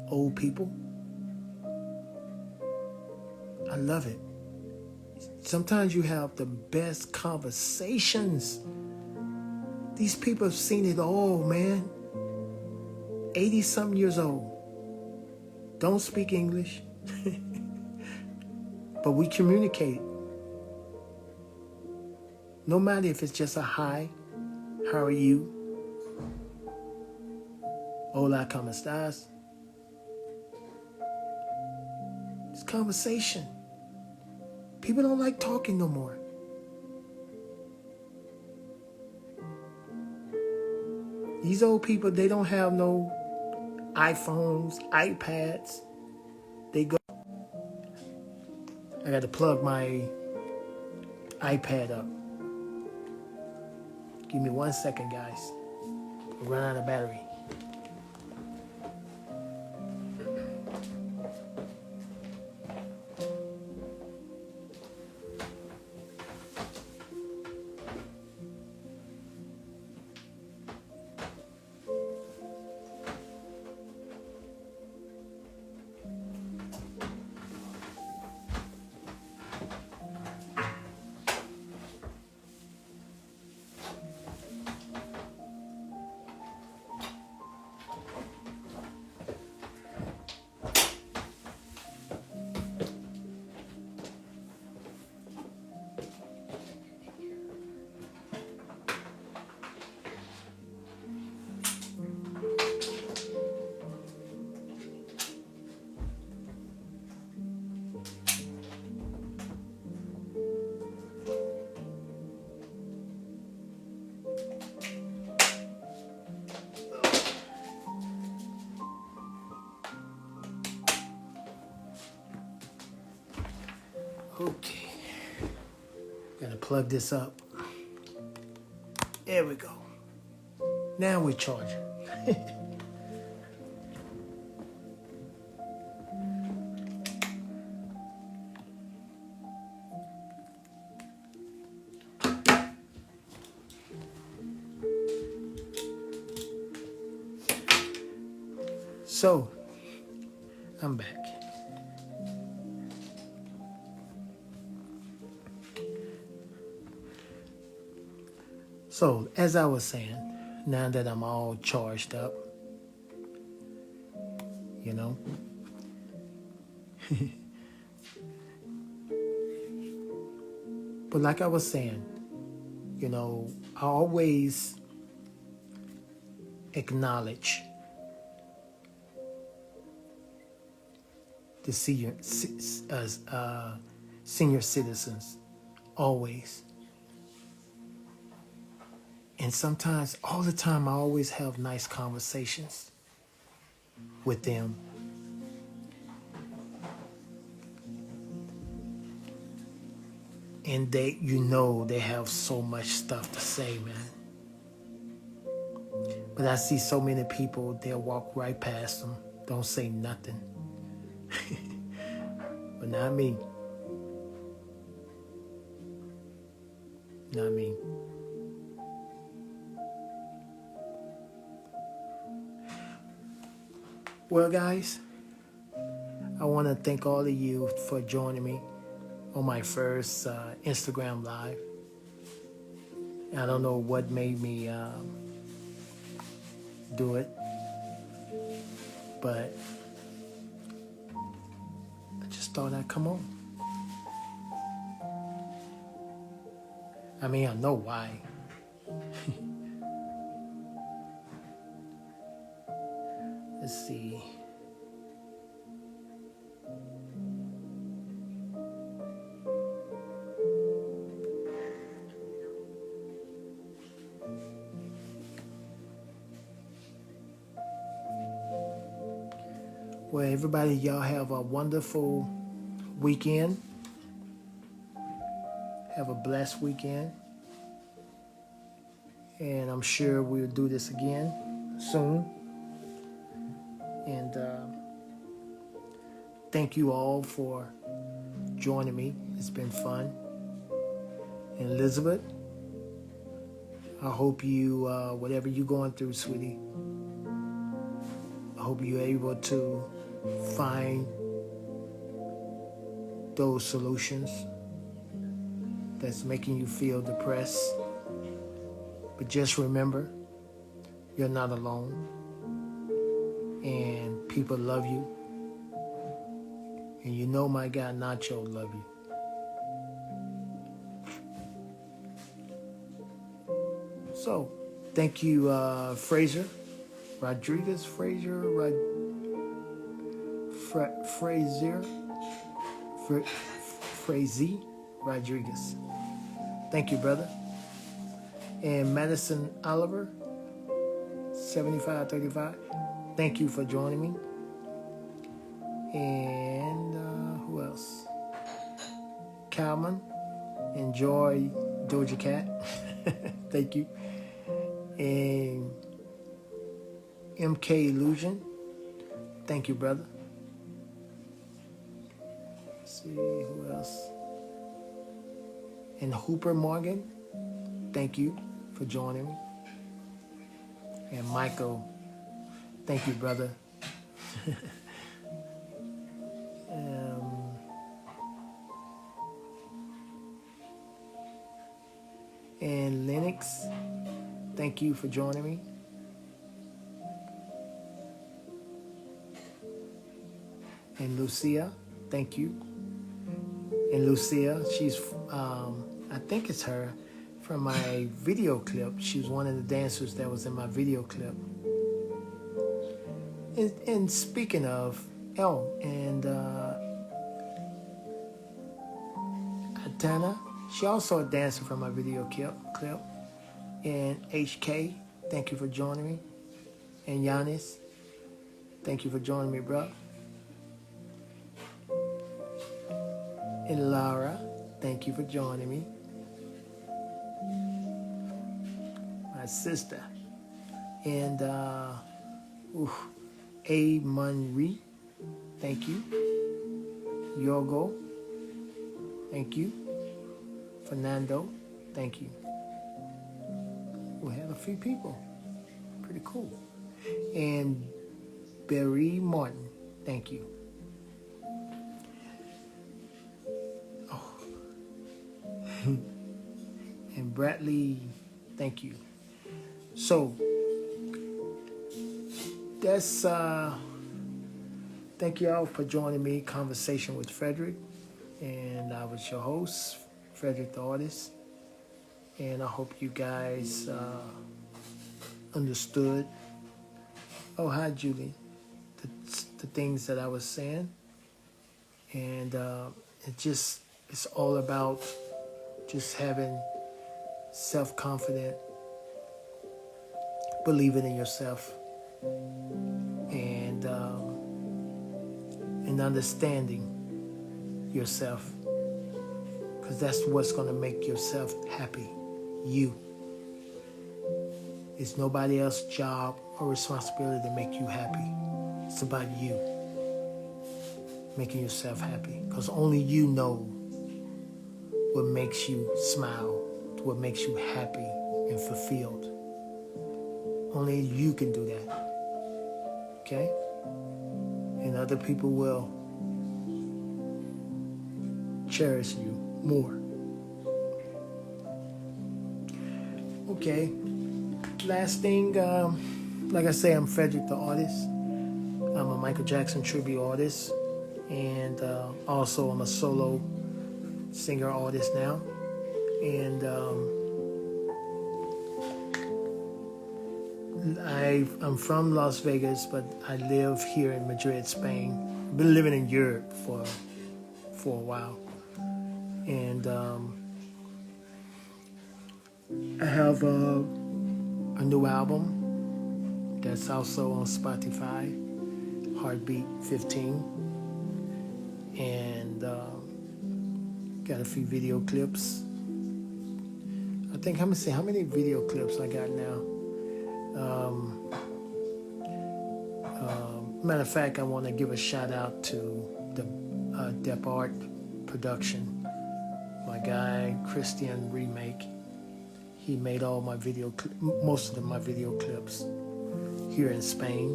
old people. I love it. Sometimes you have the best conversations. These people have seen it all, man. 80-something years old. Don't speak English. But we communicate. No matter if it's just a hi, how are you? Hola, ¿cómo estás? It's conversation. People don't like talking no more. These old people, they don't have no iPhones, iPads. They go. I got to plug my iPad up. Give me 1 second, guys. I'll run out of battery. Okay. Gotta plug this up. There we go. Now we're charging. So, I'm back. So, as I was saying, now that I'm all charged up, you know, but like I was saying, you know, I always acknowledge the senior citizens, always. And sometimes, all the time, I always have nice conversations with them. And they, you know, they have so much stuff to say, man. But I see so many people, they'll walk right past them, don't say nothing. But not me. Not me. Well, guys, I want to thank all of you for joining me on my first Instagram Live. I don't know what made me do it, but I just thought I'd come on. I mean, I know why. Let's see. Well, everybody, y'all have a wonderful weekend. Have a blessed weekend. And I'm sure we'll do this again soon. And thank you all for joining me. It's been fun. And Elizabeth, I hope you, whatever you're going through, sweetie, I hope you're able to find those solutions that's making you feel depressed. But just remember, you're not alone. And people love you. And you know my guy Nacho love you. So, thank you, Fraser. Rodriguez, Fraser, Frazy Rodriguez. Thank you, brother. And Madison Oliver, 7535. Thank you for joining me. And who else? Calman, enjoy Doja Cat. Thank you. And MK Illusion. Thank you, brother. Let's see who else. And Hooper Morgan. Thank you for joining me. And Michael. Thank you, brother. And Lennox, thank you for joining me. And Lucia, thank you. And Lucia, she's, I think it's her, from my video clip. She was one of the dancers that was in my video clip. And speaking of, and Atana, she also a dancer from my video clip. And HK, thank you for joining me. And Giannis, thank you for joining me, bro. And Laura, thank you for joining me. My sister. And A. Munri, thank you. Yogo, thank you. Fernando, thank you. We had a few people. Pretty cool. And Barry Martin, thank you. Oh. And Bradley, thank you. So, that's, thank you all for joining me, Conversation with Frederick. And I was your host, Frederick the Artist. And I hope you guys understood. Oh, hi, Julie. The things that I was saying. And it's all about just having self-confidence, believing in yourself, and understanding yourself, because that's what's going to make yourself happy. You. It's nobody else's job or responsibility to make you happy. It's about you making yourself happy, because only you know what makes you smile, what makes you happy and fulfilled. Only you can do that. Okay? And other people will cherish you more. Okay. Last thing, like I say, I'm Frederick the Artist. I'm a Michael Jackson tribute artist. and also I'm a solo singer artist now. And I'm from Las Vegas, but I live here in Madrid, Spain. I've been living in Europe for a while, and I have a new album that's also on Spotify, Heartbeat 15, and got a few video clips. I think, let me see how many video clips I got now. Matter of fact, I want to give a shout out to the Dep Art production. My guy Christian Remake. He made all my most of my video clips here in Spain.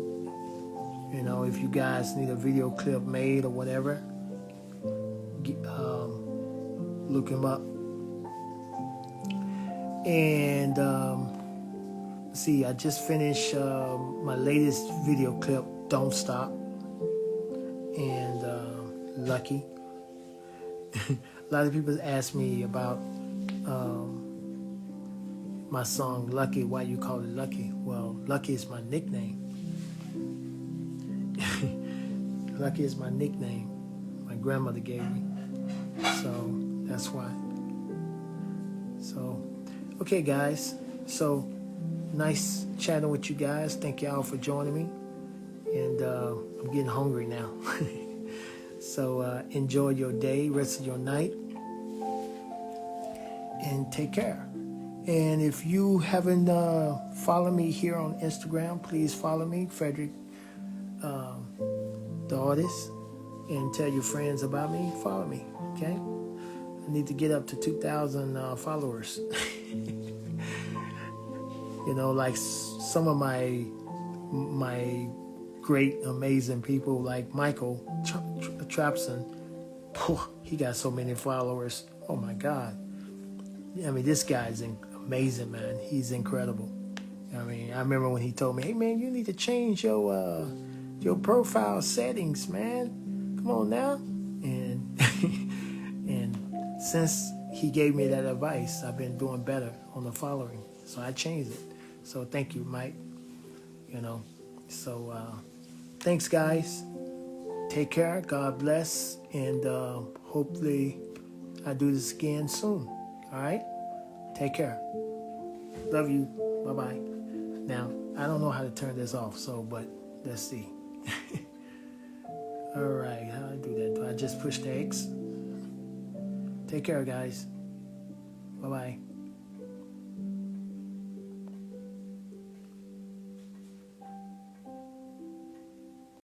You know, if you guys need a video clip made or whatever, look him up. And see, I just finished my latest video clip, Don't Stop, and Lucky. A lot of people ask me about my song Lucky, why you call it Lucky. Well, Lucky is my nickname. Lucky is my nickname my grandmother gave me, so that's why. So okay guys, so nice chatting with you guys. Thank y'all for joining me, and I'm getting hungry now. So enjoy your day, rest of your night, and take care. And if you haven't followed me here on Instagram, please follow me, Frederick the artist, and tell your friends about me. Follow me, okay? I need to get up to 2,000 followers. You know, like some of my great, amazing people, like Michael Trapson. He got so many followers. Oh my God. I mean, this guy's amazing, man. He's incredible. I mean, I remember when he told me, "Hey, man, you need to change your profile settings, man. Come on now." And and since he gave me that advice, I've been doing better on the following. So I changed it. So thank you, Mike. You know, so thanks, guys. Take care. God bless. And hopefully I do this again soon. All right? Take care. Love you. Bye-bye. Now, I don't know how to turn this off, but let's see. All right, how do I do that? Do I just push the X? Take care, guys. Bye-bye.